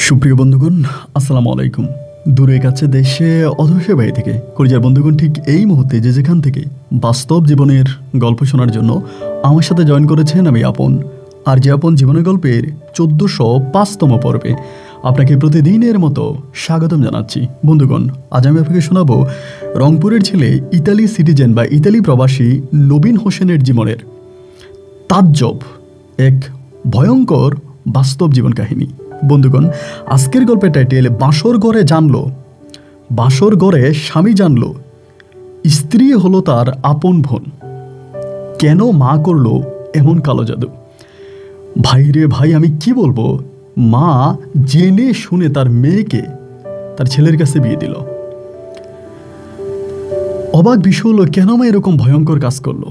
সুপ্রিয় বন্ধুগণ, আসসালামু আলাইকুম। দূরে কাছে দেশে অধসে বাড়ি থেকে কলিজার বন্ধুগণ, ঠিক এই মুহূর্তে যে যেখান থেকে বাস্তব জীবনের গল্প শোনার জন্য আমার সাথে জয়েন করেছেন, আমি আপন। আর যে আপন জীবনের গল্পের 1405তম পর্বে আপনাকে প্রতিদিনের মতো স্বাগতম জানাচ্ছি। বন্ধুগণ, আজ আমি আপনাকে শোনাবো রংপুরের ছেলে, ইতালি সিটিজেন বা ইতালি প্রবাসী নবীন হোসেনের জীবনের তাজ্জব এক ভয়ঙ্কর বাস্তব জীবন কাহিনী। বন্ধুগণ, আজকের গল্পের টাইটেল বাসর ঘরে জানলো, বাসর ঘরে স্বামী জানলো স্ত্রী হলো তার আপন বোন। কেন মা করলো এমন কালো জাদু? ভাই রে ভাই, আমি কি বলবো, মা জেনে শুনে তার মেয়েকে তার ছেলের কাছে বিয়ে দিল। অবাক বিষয় হলো, কেন মা এরকম ভয়ঙ্কর কাজ করলো?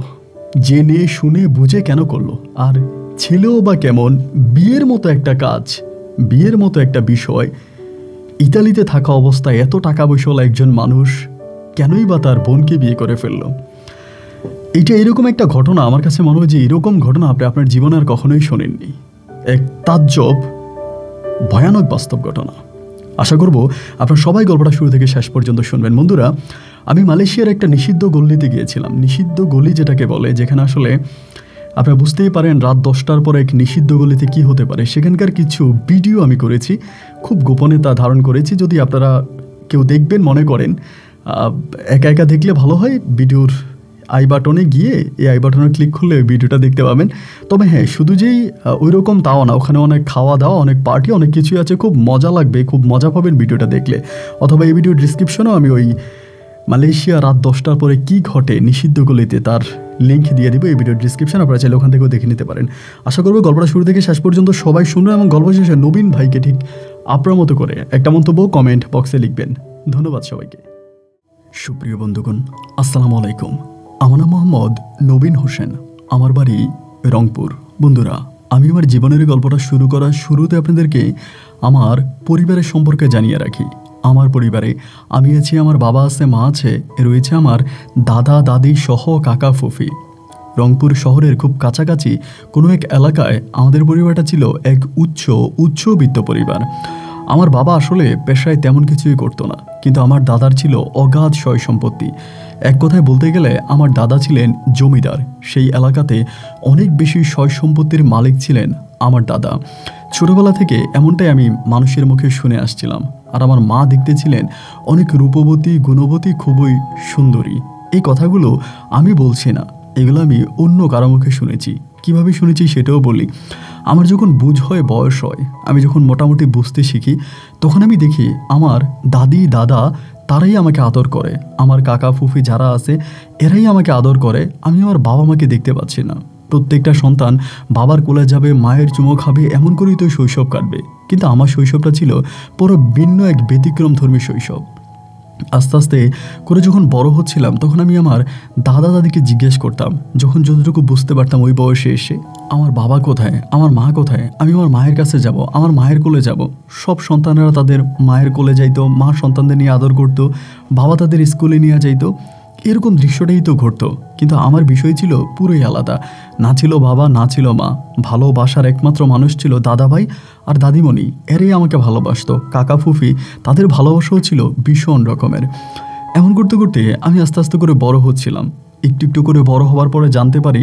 জেনে শুনে বুঝে কেন করলো? আর ছেলেও বা কেমন? বিয়ের মতো একটা কাজ, বিয়ের মতো একটা বিষয়, ইতালিতে থাকা অবস্থায় এত টাকা পয়সাওয়ালা একজন মানুষ কেনই বা তার বোনকে বিয়ে করে ফেললো? এটা এরকম একটা ঘটনা, আমার কাছে মনে হয় যে এরকম ঘটনা আপনি আপনার জীবনে আর কখনোই শোনেননি। এক তাজ্জব ভয়ানক বাস্তব ঘটনা। আশা করব আপনারা সবাই গল্পটা শুরু থেকে শেষ পর্যন্ত শুনবেন। বন্ধুরা, আমি মালয়েশিয়ার একটা নিষিদ্ধ গল্লিতে গিয়েছিলাম। নিষিদ্ধ গলি যেটাকে বলে, যেখানে আসলে আপনারা বুঝতেই পারেন রাত 10টার পর এক নিষিদ্ধ গলিতে কি হতে পারে। সেখানকার কিছু ভিডিও আমি করেছি, খুব গোপনে তা ধারণ করেছি। যদি আপনারা কেউ দেখবেন মনে করেন একা একা দেখলে ভালো হয়, ভিডিওর আই বাটনে গিয়ে এই আই বাটনে ক্লিক করলে ওই ভিডিওটা দেখতে পাবেন। তবে হ্যাঁ, শুধু যেই ওই রকম তাও না, ওখানে অনেক খাওয়া দাওয়া, অনেক পার্টি, অনেক কিছুই আছে। খুব মজা লাগবে, খুব মজা পাবেন ভিডিওটা দেখলে। অথবা এই ভিডিওর ডিসক্রিপশনেও আমি ওই মালয়েশিয়া রাত 10টার পরে কি ঘটে নিষিদ্ধ গলিতে তার লিঙ্ক দিয়ে দিব এই ভিডিওর ডিসক্রিপশন, আপনারা চাইলে ওখান থেকেও দেখে নিতে পারেন। আশা করবো গল্পটা শুরু থেকে শেষ পর্যন্ত সবাই শুনবেন এবং গল্প শেষে নবীন ভাইকে ঠিক আপনার মতো করে একটা মন্তব্য কমেন্ট বক্সে লিখবেন। ধন্যবাদ সবাইকে। সুপ্রিয় বন্ধুগণ, আসসালামু আলাইকুম। আমার নাম মোহাম্মদ নবীন হোসেন, আমার বাড়ি রংপুর। বন্ধুরা, আমি আমার জীবনের গল্পটা শুরু করার শুরুতে আপনাদেরকে আমার পরিবারের সম্পর্কে জানিয়ে রাখি। আমার পরিবারে আমি আছি, আমার বাবা আছে, মা আছে, রয়েছে আমার দাদা দাদি সহ কাকা ফুফি। রংপুর শহরের খুব কাছাকাছি কোনো এক এলাকায় আমাদের পরিবারটা ছিল এক উচ্চবিত্ত পরিবার। আমার বাবা আসলে পেশায় তেমন কিছুই করতো না, কিন্তু আমার দাদার ছিল অগাধ সয় সম্পত্তি। এক কথায় বলতে গেলে আমার দাদা ছিলেন জমিদার। সেই এলাকাতে অনেক বেশি সয় সম্পত্তির মালিক ছিলেন আমার দাদা। ছোটবেলা থেকে এমনটাই আমি মানুষের মুখে শুনে আসছিলাম। আর আমার মা দেখতে ছিলেন অনেক রূপবতী, গুণবতী, খুবই সুন্দরী। এই কথাগুলো আমি বলছি না, এগুলো আমি অন্য কারো মুখে শুনেছি। কিভাবে শুনেছি সেটাও বলি। আমার যখন বুঝ হয়, বয়স হয়, আমি যখন মোটামুটি বুঝতে শিখি, তখন আমি দেখি আমার দাদি দাদা তারাই আমাকে আদর করে। আমার কাকা ফুফি যারা আছে এরাই আমাকে আদর করে। আমি আমার বাবা মাকে দেখতে পাচ্ছি না। প্রত্যেকটা সন্তান বাবার কোলে যাবে, মায়ের চুমো খাবে, এমন করেই তো শৈশব কাটবে। কিন্তু আমার শৈশবটা ছিল পুরো ভিন্ন এক ব্যতিক্রমধর্মী শৈশব। আস্তে আস্তে করে যখন বড় হচ্ছিলাম, তখন আমি আমার দাদা দাদিকে জিজ্ঞেস করতাম, যখন যতটুকু বুঝতে পারতাম ওই বয়সে এসে, আমার বাবা কোথায়, আমার মা কোথায়, আমি আমার মায়ের কাছে যাব, আমার মায়ের কোলে যাব। সব সন্তানেরা তাদের মায়ের কোলে যাইতো, মা সন্তানদের নিয়ে আদর করতো, বাবা তাদের স্কুলে নিয়ে যাইতো। এরকম দৃশ্যটাই তো ঘটতো। কিন্তু আমার বিষয় ছিল পুরোই আলাদা। না ছিল বাবা, না ছিল মা। ভালোবাসার একমাত্র মানুষ ছিল দাদা ভাই আর দাদিমণি, এরাই আমাকে ভালোবাসতো। কাকা ফুফি, তাদের ভালোবাসাও ছিল ভীষণ রকমের। এমন করতে করতে আমি আস্তে আস্তে করে বড় হচ্ছিলাম। একটু একটু করে বড় হওয়ার পরে জানতে পারি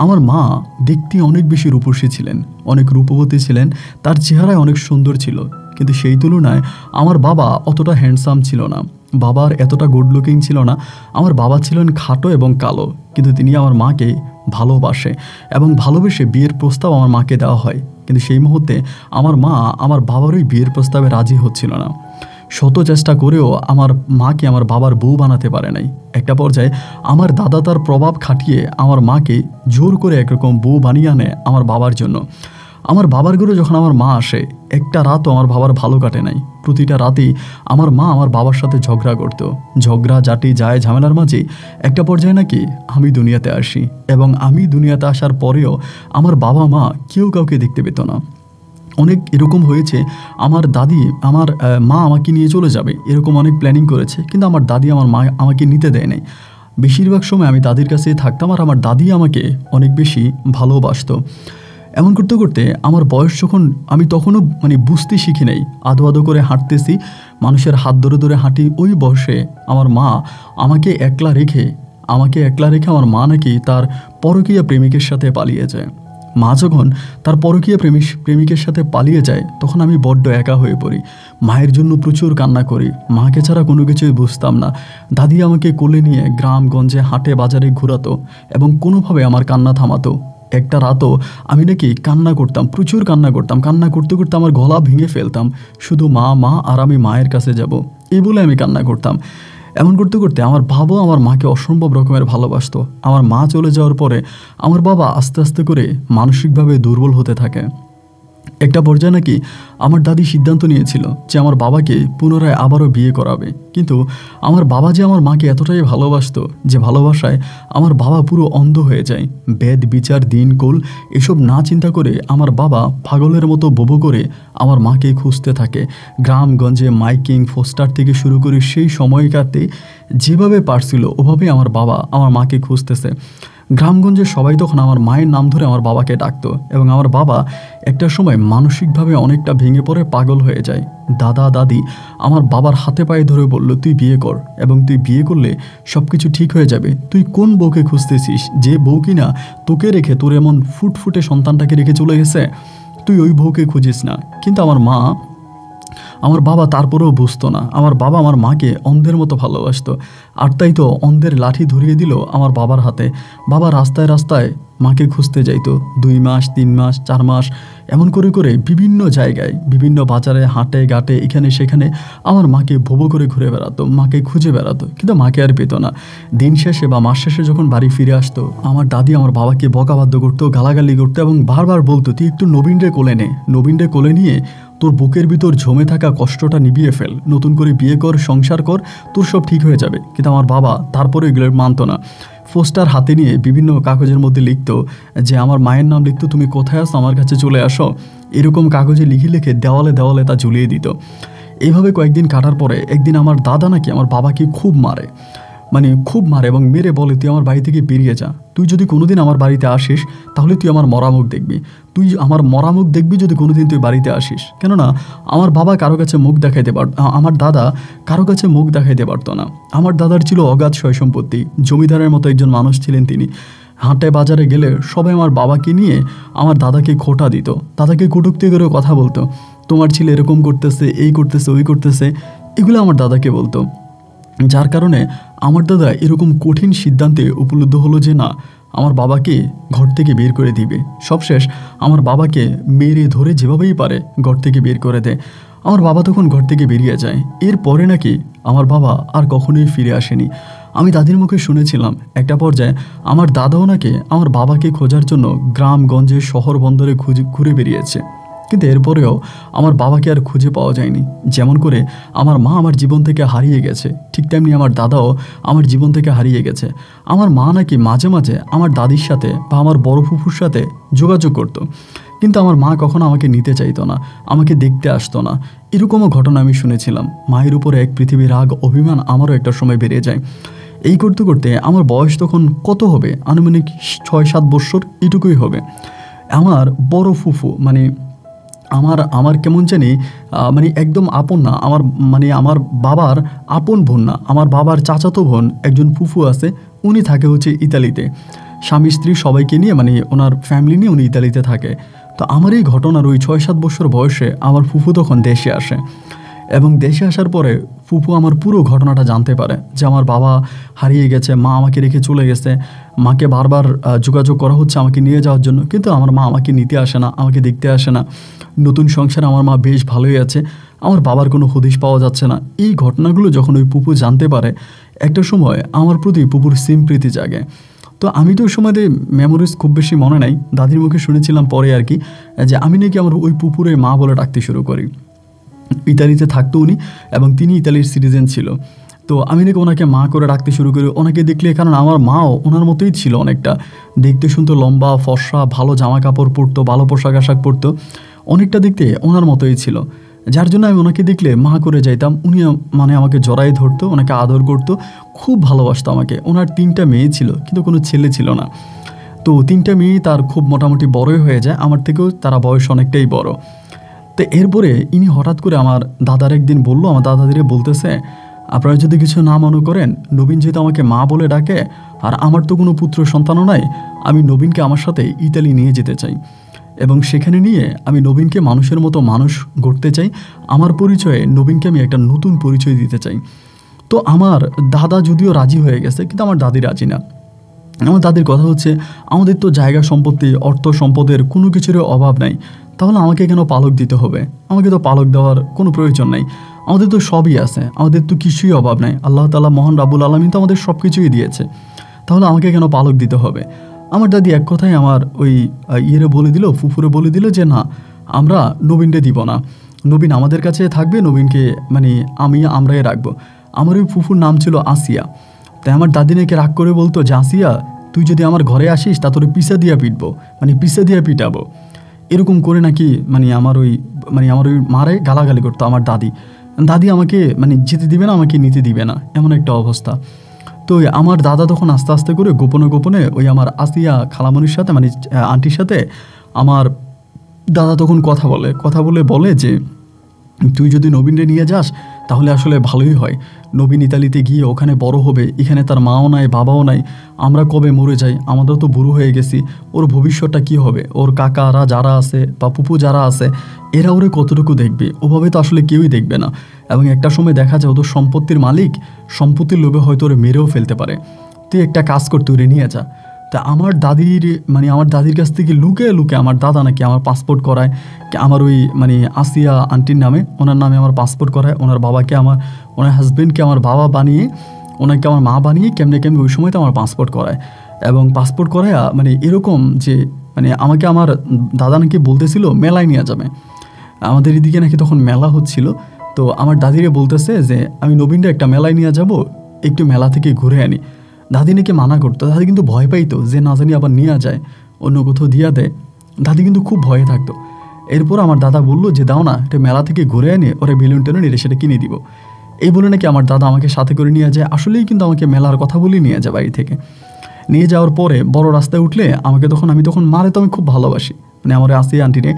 আমার মা দেখতে অনেক বেশি রূপসী ছিলেন, অনেক রূপবতী ছিলেন, তার চেহারায় অনেক সুন্দর ছিল। কিন্তু সেই তুলনায় আমার বাবা অতটা হ্যান্ডসাম ছিল না, বাবার এতটা গুড লুকিং ছিল না। আমার বাবা ছিলেন খাটো এবং কালো, কিন্তু তিনি আমার মাকে ভালোবাসে এবং ভালোবেসে বিয়ের প্রস্তাব আমার মাকে দেওয়া হয়। কিন্তু সেই মুহূর্তে আমার মা আমার বাবার ওই বিয়ের প্রস্তাবে রাজি হচ্ছিল না। শত চেষ্টা করেও আমার মাকে আমার বাবার বউ বানাতে পারে নাই। একটা পর্যায়ে আমার দাদা তার প্রভাব খাটিয়ে আমার মাকে জোর করে একরকম বউ বানিয়ে আনে আমার বাবার জন্য। আমার বাবার ঘরে যখন আমার মা আসে, একটা রাতও আমার বাবার ভালো কাটে নাই। প্রতিটা রাতেই আমার মা আমার বাবার সাথে ঝগড়া করতো। ঝগড়া জাটি যায় ঝামেলার মাঝে একটা পর্যায়ে নাকি আমি দুনিয়াতে আসি, এবং আমি দুনিয়াতে আসার পরেও আমার বাবা মা কেউ কাউকে দেখতে পেত না। অনেক এরকম হয়েছে, আমার দাদি আমার মা আমাকে নিয়ে চলে যাবে এরকম অনেক প্ল্যানিং করেছে, কিন্তু আমার দাদি আমার মা আমাকে নিতে দেয় নাই। বেশিরভাগ সময় আমি দাদির কাছেই থাকতাম, আর আমার দাদি আমাকে অনেক বেশি ভালোবাসতো। এমন করতে করতে আমার বয়স যখন, আমি তখনও মানে বুঝতে শিখি নাই, আদো আদো করে হাঁটতেছি, মানুষের হাত ধরে ধরে হাঁটি। ওই বয়সে আমার মা আমাকে একলা রেখে আমার মা নাকি তার পরকীয়া প্রেমিকের সাথে পালিয়ে যায়। মা যখন তার পরকীয়া প্রেমিকের সাথে পালিয়ে যায়, তখন আমি বড্ড একা হয়ে পড়ি। মায়ের জন্য প্রচুর কান্না করি, মাকে ছাড়া কোনো কিছুই বুঝতাম না। দাদি আমাকে কোলে নিয়ে গ্রামগঞ্জে হাটে বাজারে ঘোরাতো এবং কোনোভাবে আমার কান্না থামাতো। একটা রাতও আমি নাকি কান্না করতাম, প্রচুর কান্না করতাম। কান্না করতে করতে আমার গলা ভেঙে ফেলতাম, শুধু মা মা আর আমি মায়ের কাছে যাব এই বলে আমি কান্না করতাম। এমন করতে করতে আমার বাবা আমার মাকে অসম্ভব রকমের ভালোবাসতো। আমার মা চলে যাওয়ার পরে আমার বাবা আস্তে আস্তে করে মানসিকভাবে দুর্বল হতে থাকে। একটা পর্যায়ে নাকি আমার দাদি সিদ্ধান্ত নিয়েছিল যে আমার বাবাকে পুনরায় আবারও বিয়ে করাবে। কিন্তু আমার বাবা যে আমার মাকে এতটাই ভালোবাসতো যে ভালোবাসায় আমার বাবা পুরো অন্ধ হয়ে যায়। বেদ বিচার দিনকুল এসব না চিন্তা করে আমার বাবা পাগলের মতো বোবো করে আমার মাকে খুঁজতে থাকে। গ্রামগঞ্জে মাইকিং পোস্টার থেকে শুরু করে সেই সময়কাতে যেভাবে পারছিল ওভাবেই আমার বাবা আমার মাকে খুঁজতেছে। গ্রামগঞ্জে সবাই তখন আমার মায়ের নাম ধরে আমার বাবাকে ডাকতো এবং আমার বাবা একটা সময় মানসিকভাবে অনেকটা ভেঙে পড়ে পাগল হয়ে যায়। দাদা দাদি আমার বাবার হাতে পায়ে ধরে বলল, তুই বিয়ে কর এবং তুই বিয়ে করলে সব কিছু ঠিক হয়ে যাবে। তুই কোন বউকে খুঁজতেছিস, যে বউ কিনা তোকে রেখে, তোর এমন ফুটফুটে সন্তানটাকে রেখে চলে গেছে, তুই ওই বউকে খুঁজিস না। কিন্তু আমার বাবা তারপরেও বুঝতো না। আমার বাবা আমার মাকে অন্ধের মতো ভালোবাসতো, আর তাই তো অন্ধের লাঠি ধরিয়ে দিল আমার বাবার হাতে। বাবা রাস্তায় রাস্তায় মাকে খুঁজতে যাইতো, 2 মাস 3 মাস 4 মাস এমন করে করে বিভিন্ন জায়গায়, বিভিন্ন বাজারে হাটে ঘাটে এখানে সেখানে আমার মাকে ভোবো করে ঘুরে বেড়াতো, মাকে খুঁজে বেড়াতো, কিন্তু মাকে আর পেতো না। দিন শেষে বা মাস শেষে যখন বাড়ি ফিরে আসতো, আমার দাদি আমার বাবাকে বকাবাদ্য করতো, গালাগালি করতো এবং বারবার বলতো, তুই একটু নবীনরে কোলে নে, নবীনরে কোলে নিয়ে তোর বুকের ভিতর জমে থাকা কষ্টটা নিভিয়ে ফেল, নতুন করে বিয়ে কর, সংসার কর, তোর সব ঠিক হয়ে যাবে। কিন্তু আমার বাবা তারপরে এগুলো মানতো না। পোস্টার হাতে নিয়ে বিভিন্ন কাগজের মধ্যে লিখতো যে আমার মায়ের নাম লিখতো, তুমি কোথায় আসো আমার কাছে চলে আসো, এরকম কাগজে লিখে লিখে দেওয়ালে দেওয়ালে তা ঝুলিয়ে দিত। এইভাবে কয়েকদিন কাটার পরে একদিন আমার দাদা নাকি আমার বাবাকে খুব মারে, মানে খুব মারে এবং মেরে বলে, তুই আমার বাড়ি থেকে বেরিয়ে যা, তুই যদি কোনোদিন আমার বাড়িতে আসিস তাহলে তুই আমার মরামুখ দেখবি, তুই আমার মরামুখ দেখবি যদি কোনোদিন তুই বাড়িতে আসিস। কেননা আমার বাবা কারো কাছে মুখ দেখাইতে পারত, আমার দাদা কারো কাছে মুখ দেখাইতে পারতো না। আমার দাদার ছিল অগাধ সয় সম্পত্তি, জমিদারের মতো একজন মানুষ ছিলেন তিনি। হাটে বাজারে গেলে সবাই আমার বাবাকে নিয়ে আমার দাদাকে খোঁটা দিত, দাদাকে কটূক্তি করে কথা বলতো, তোমার ছেলে এরকম করতেছে, এই করতেছে, ওই করতেছে, এগুলো আমার দাদাকে বলতো। যার কারণে আমার দাদা এরকম কঠিন সিদ্ধান্তে উপলব্ধ হলো যে না, আমার বাবাকে ঘর থেকে বের করে দিবে। সবশেষ আমার বাবাকে মেরে ধরে যেভাবেই পারে ঘর থেকে বের করে দেয়। আমার বাবা তখন ঘর থেকে বেরিয়ে যায়। এরপরে নাকি আমার বাবা আর কখনোই ফিরে আসেনি। আমি দাদির মুখে শুনেছিলাম একটা পর্যায়ে আমার দাদাও নাকি আমার বাবাকে খোঁজার জন্য গ্রামগঞ্জে শহর বন্দরে ঘুরে বেরিয়েছে, কিন্তু এরপরেও আমার বাবাকে আর খুঁজে পাওয়া যায়নি। যেমন করে আমার মা আমার জীবন থেকে হারিয়ে গেছে, ঠিক তেমনি আমার দাদাও আমার জীবন থেকে হারিয়ে গেছে। আমার মা নাকি মাঝে মাঝে আমার দাদির সাথে বা আমার বড় ফুফুর সাথে যোগাযোগ করতো, কিন্তু আমার মা কখনো আমাকে নিতে চাইতো না, আমাকে দেখতে আসতো না। এরকমও ঘটনা আমি শুনেছিলাম। মায়ের উপরে এক পৃথিবীর রাগ অভিমান আমারও একটা সময় বেড়ে যায়। এই করতে করতে আমার বয়স তখন কত হবে, আনুমানিক 6-7 বছর এটুকুই হবে। আমার বড় ফুফু মানে আমার কেমন জানি মানে একদম আপন না, আমার বাবার আপন বোন না, আমার বাবার চাচাতো বোন একজন ফুফু আছে, উনি থাকে হচ্ছে ইতালিতে, স্বামী স্ত্রী সবাইকে নিয়ে, মানে ওনার ফ্যামিলি নিয়ে উনি ইতালিতে থাকে। তো আমার এই ঘটনার ওই 6-7 বছর বয়সে আমার ফুফু তখন দেশে আসে এবং দেশে আসার পরে ফুফু আমার পুরো ঘটনাটা জানতে পারে যে আমার বাবা হারিয়ে গেছে, মা আমাকে রেখে চলে গেছে। মাকে বারবার যোগাযোগ করা হচ্ছে আমাকে নিয়ে যাওয়ার জন্য, কিন্তু আমার মা আমাকে নিতে আসে না, আমাকে দেখতে আসে না। নতুন সংসারে আমার মা বেশ ভালোই আছে, আমার বাবার কোনো হদিশ পাওয়া যাচ্ছে না। এই ঘটনাগুলো যখন ওই পুপু জানতে পারে, একটা সময় আমার প্রতি পুপুর সিম্প্রীতি জাগে। তো আমি তো ওই সময়তে মেমোরিজ খুব বেশি মনে নাই, দাদির মুখে শুনেছিলাম পরে আর কি, যে আমি নাকি আমার ওই পুপুরে মা বলে ডাকতে শুরু করি। ইতালিতে থাকতো উনি এবং তিনি ইতালির সিটিজেন ছিল। তো আমি নাকি ওনাকে মা করে ডাকতে শুরু করি। ওনাকে দেখলে, কারণ আমার মাও ওনার মতোই ছিল, অনেকটা দেখতে শুনতো, লম্বা ফর্সা, ভালো জামা কাপড় পরতো, ভালো পোশাক আশাক পরতো, অনেকটা দেখতে ওনার মতোই ছিল। যার জন্য আমি ওনাকে দেখলে মা করে যাইতাম। উনি মানে আমাকে জড়াই ধরতো, ওনাকে আদর করতো, খুব ভালোবাসতো আমাকে। ওনার 3টা মেয়ে ছিল কিন্তু কোনো ছেলে ছিল না। তো 3টা মেয়ে তার খুব মোটামুটি বড়ই হয়ে যায়, আমার থেকেও তারা বয়স অনেকটাই বড়। তো এরপরে ইনি হঠাৎ করে আমার দাদার একদিন বলল, আমার দাদাদিরে বলতেছে, আপনারা যদি কিছু না মনে করেন, নবীন যেহেতু আমাকে মা বলে ডাকে আর আমার তো কোনো পুত্র সন্তানও নাই, আমি নবীনকে আমার সাথে ইতালি নিয়ে যেতে চাই এবং সেখানে নিয়ে আমি নবীনকে মানুষের মতো মানুষ গড়তে চাই। আমার পরিচয়ে নবীনকে আমি একটা নতুন পরিচয় দিতে চাই। তো আমার দাদা যদিও রাজি হয়ে গেছে, কিন্তু আমার দাদি রাজি না। আমার দাদির কথা হচ্ছে, আমাদের তো জায়গা সম্পত্তি, অর্থ সম্পদের কোনো কিছুরই অভাব নাই, তাহলে আমাকে কেন পালক দিতে হবে? আমাকে তো পালক দেওয়ার কোনো প্রয়োজন নাই, আমাদের তো সবই আছে, আমাদের তো কিছুই অভাব নাই। আল্লাহ তাআলা মহান রাব্বুল আলামিন তো আমাদের সব কিছুই দিয়েছে, তাহলে আমাকে কেন পালক দিতে হবে? আমার দাদি এক কথায় আমার ওই ইয়েরে বলে দিল, ফুফুরে বলে দিল যে না, আমরা নবীনকে দিব না, নবীন আমাদের কাছে থাকবে, নবীনকে মানে আমরাই রাখবো। আমার ওই ফুফুর নাম ছিল আসিয়া। তাই আমার দাদি নাকি রাগ করে বলতো যে, আসিয়া তুই যদি আমার ঘরে আসিস তা তোরে পিসা দিয়া পিটবো, মানে পিসা দিয়া পিটাবো, এরকম করে নাকি মানে আমার ওই মারে গালাগালি করতো আমার দাদি। দাদি আমাকে মানে যেতে দিবে না, আমাকে নিতে দিবে না, এমন একটা অবস্থা। তো আমার দাদা তখন আস্তে আস্তে করে গোপনে গোপনে ওই আমার আসিয়া খালামণির সাথে মানে আন্টির সাথে আমার দাদা তখন কথা বলে যে তুই যদি নবীনরে নিয়ে যাস তাহলে আসলে ভালোই হয়। নবীন ইতালিতে গিয়ে ওখানে বড় হবে, এখানে তার মাও নাই বাবাও নাই, আমরা কবে মরে যাই, আমাদের তো বুড়ো হয়ে গেছি, ওর ভবিষ্যৎটা কি হবে, ওর কাকারা যারা আছে বা ফুপু যারা আছে এরা ওরে কতটুকু দেখবে, ওভাবে তো আসলে কেউই দেখবে না। এবং একটা সময় দেখা যায় ওদের সম্পত্তির মালিক সম্পত্তির লোভে হয়তো ওরে মেরেও ফেলতে পারে, তুই একটা কাজ করতে ওরে নিয়ে যা। তা আমার দাদির কাছ থেকে লুকে আমার দাদা নাকি আমার পাসপোর্ট করায়, আমার ওই মানে আসিয়া আন্টির নামে, ওনার নামে আমার পাসপোর্ট করায়, ওনার হাজব্যান্ডকে আমার বাবা বানিয়ে, ওনাকে আমার মা বানিয়ে কেমনে ওই সময় তো আমার পাসপোর্ট করায়। এবং পাসপোর্ট করায় মানে এরকম যে মানে আমাকে আমার দাদা নাকি বলতেছিল মেলায় নিয়ে যাবে, আমাদের এদিকে নাকি তখন মেলা হচ্ছিল। তো আমার দাদিরে বলতেছে যে আমি নবীনটা একটা মেলায় নিয়ে যাব, একটু মেলা থেকে ঘুরে আনি। দাদি নাকি মানা করতো, দাদি কিন্তু ভয় পাইতো যে না জানি আবার নিয়ে যায়, অন্য কোথাও দিয়া দেয়, দাদি কিন্তু খুব ভয়ে থাকতো। এরপর আমার দাদা বললো যে দাও না, এটা মেলা থেকে ঘুরে এনে ওরা বেলুন টেলুন এনে সেটা কিনে দিব। এই বলে নাকি আমার দাদা আমাকে সাথে করে নিয়ে যায়, আসলেই কিন্তু আমাকে মেলার কথা বলেই নিয়ে যায় বাড়ি থেকে। নিয়ে যাওয়ার পরে বড় রাস্তায় উঠলে আমি তখন মারে তো আমি খুব ভালোবাসি, মানে আমার আসিয়া আন্টিরে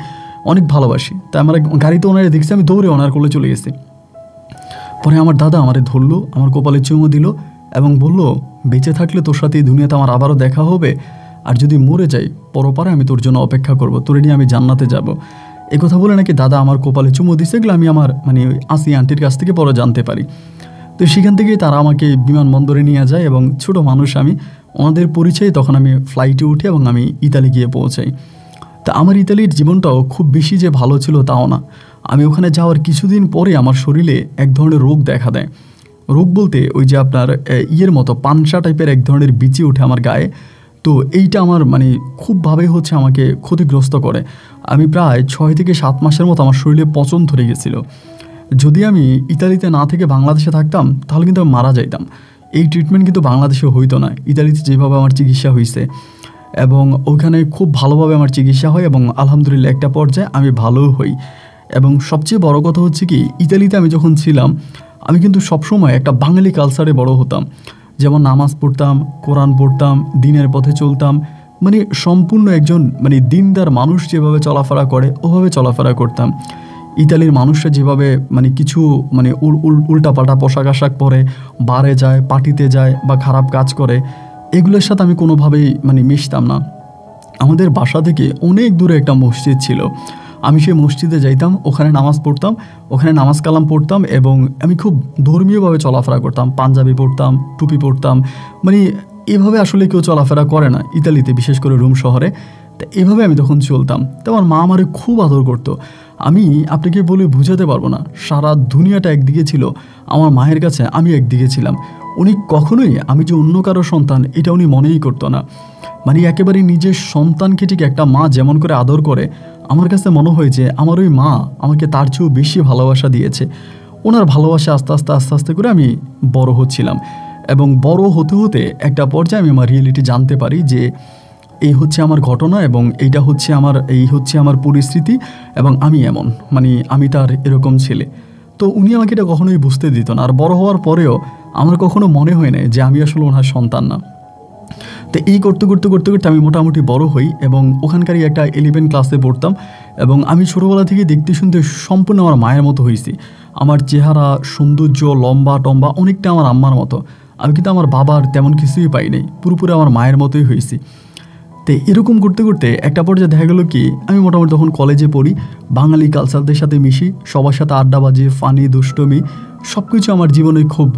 অনেক ভালোবাসি। তাই আমার গাড়িতে ওনারে দেখছি, আমি দৌড়ে ওনার কোলে চলে গেছি। পরে আমার দাদা আমারে ধরলো, আমার কপালে চুমো দিল এবং বলল, বেঁচে থাকলে তোর সাথে এই দুনিয়াতে আমার আবারও দেখা হবে, আর যদি মরে যাই পরপারে আমি তোর জন্য অপেক্ষা করব, তোরে নিয়ে আমি জান্নাতে যাব। এই কথা বলে নাকি দাদা আমার কপালে চুমো দিছে, এগুলো আমি আমার মানে ওই আসিয়া আন্টির কাছ থেকে পরে জানতে পারি। তো সেখান থেকেই তারা আমাকে বিমানবন্দরে নিয়ে যায় এবং ছোট মানুষ আমি, ওনাদের পরিচয়ে তখন আমি ফ্লাইটে উঠি এবং আমি ইতালি গিয়ে পৌঁছাই। তা আমার ইতালির জীবনটাও খুব বেশি যে ভালো ছিল তাও না। আমি ওখানে যাওয়ার কিছুদিন পরে আমার শরীরে এক ধরনের রোগ দেখা দেয়। রোগ বলতে ওই যে আপনার ইয়ের মতো পানসা টাইপের এক ধরনের বিচি ওঠে আমার গায়ে। তো এইটা আমার মানে খুবভাবে হচ্ছে আমাকে ক্ষতিগ্রস্ত করে। আমি প্রায় 6 থেকে 7 মাসের মতো আমার শরীরে পচন ধরে গেছিলো। যদি আমি ইতালিতে না থেকে বাংলাদেশে থাকতাম তাহলে কিন্তু আমি মারা যাইতাম। এই ট্রিটমেন্ট কিন্তু বাংলাদেশে হইতো না, ইতালিতে যেভাবে আমার চিকিৎসা হয়েছে, এবং ওখানে খুব ভালোভাবে আমার চিকিৎসা হয় এবং আলহামদুলিল্লাহ একটা পর্যায়ে আমি ভালোও হই। এবং সবচেয়ে বড় কথা হচ্ছে কি, ইতালিতে আমি যখন ছিলাম আমি কিন্তু সবসময় একটা বাঙালি কালচারে বড় হতাম। যেমন নামাজ পড়তাম, কোরআন পড়তাম, দিনের পথে চলতাম, মানে সম্পূর্ণ একজন মানে দিনদার মানুষ যেভাবে চলাফেরা করে ওভাবে চলাফেরা করতাম। ইতালির মানুষরা যেভাবে মানে কিছু মানে উল্টাপাল্টা পোশাক আশাক পরে বারে যায়, পার্টিতে যায় বা খারাপ কাজ করে, এগুলোর সাথে আমি কোনোভাবেই মানে মিশতাম না। আমাদের বাসা থেকে অনেক দূরে একটা মসজিদ ছিল, আমি সেই মসজিদে যাইতাম, ওখানে নামাজ পড়তাম, ওখানে নামাজ কালাম পড়তাম এবং আমি খুব ধর্মীয়ভাবে চলাফেরা করতাম, পাঞ্জাবি পড়তাম, টুপি পড়তাম। মানে এভাবে আসলে কেউ চলাফেরা করে না ইতালিতে, বিশেষ করে রোম শহরে। তা এভাবে আমি তখন চলতাম। তো আমার মা আমারে খুব আদর করতো। আমি আপনাকে বলে বুঝাতে পারবো না, সারা দুনিয়াটা একদিকে ছিল, আমার মায়ের কাছে আমি একদিকে ছিলাম। উনি কখনোই আমি যে অন্য কারো সন্তান এটা উনি মনেই করতো না। মানে একেবারে নিজের সন্তানকে ঠিক একটা মা যেমন করে আদর করে, আমার কাছে মনে হয় যে আমার ওই মা আমাকে তার চেয়েও বেশি ভালোবাসা দিয়েছে। ওনার ভালোবাসা আস্তে আস্তে করে আমি বড় হচ্ছিলাম এবং বড় হতে হতে একটা পর্যায়ে আমি আমার রিয়েলিটি জানতে পারি যে এই হচ্ছে আমার ঘটনা এবং এই হচ্ছে আমার পরিস্থিতি এবং আমি এমন, মানে আমি তার এরকম ছেলে। তো উনি আমাকে এটা কখনোই বুঝতে দিত না। আর বড় হওয়ার পরেও আমার কখনো মনে হয় না যে আমি আসলে ওনার সন্তান না। তো এই করতে করতে করতে করতে আমি মোটামুটি বড় হই এবং ওখানকারই একটা 11 ক্লাসে পড়তাম এবং আমি ছোটোবেলা থেকে দেখতে শুনতে সম্পূর্ণ আমার মায়ের মতো হয়েছি। আমার চেহারা, সৌন্দর্য, লম্বা টম্বা অনেকটা আমার আম্মার মতো। আমি কিন্তু আমার বাবার তেমন কিছুই পাই নাই, পুরোপুরি আমার মায়ের মতোই হয়েছি। তো এরকম করতে করতে একটা পর্যায়ে দেখা গেলো কি আমি মোটামুটি তখন কলেজে পড়ি, বাঙালি কালচারদের সাথে মিশি, সবার সাথে আড্ডাবাজি, ফানি, দুষ্টমি সব কিছু আমার জীবনে খুব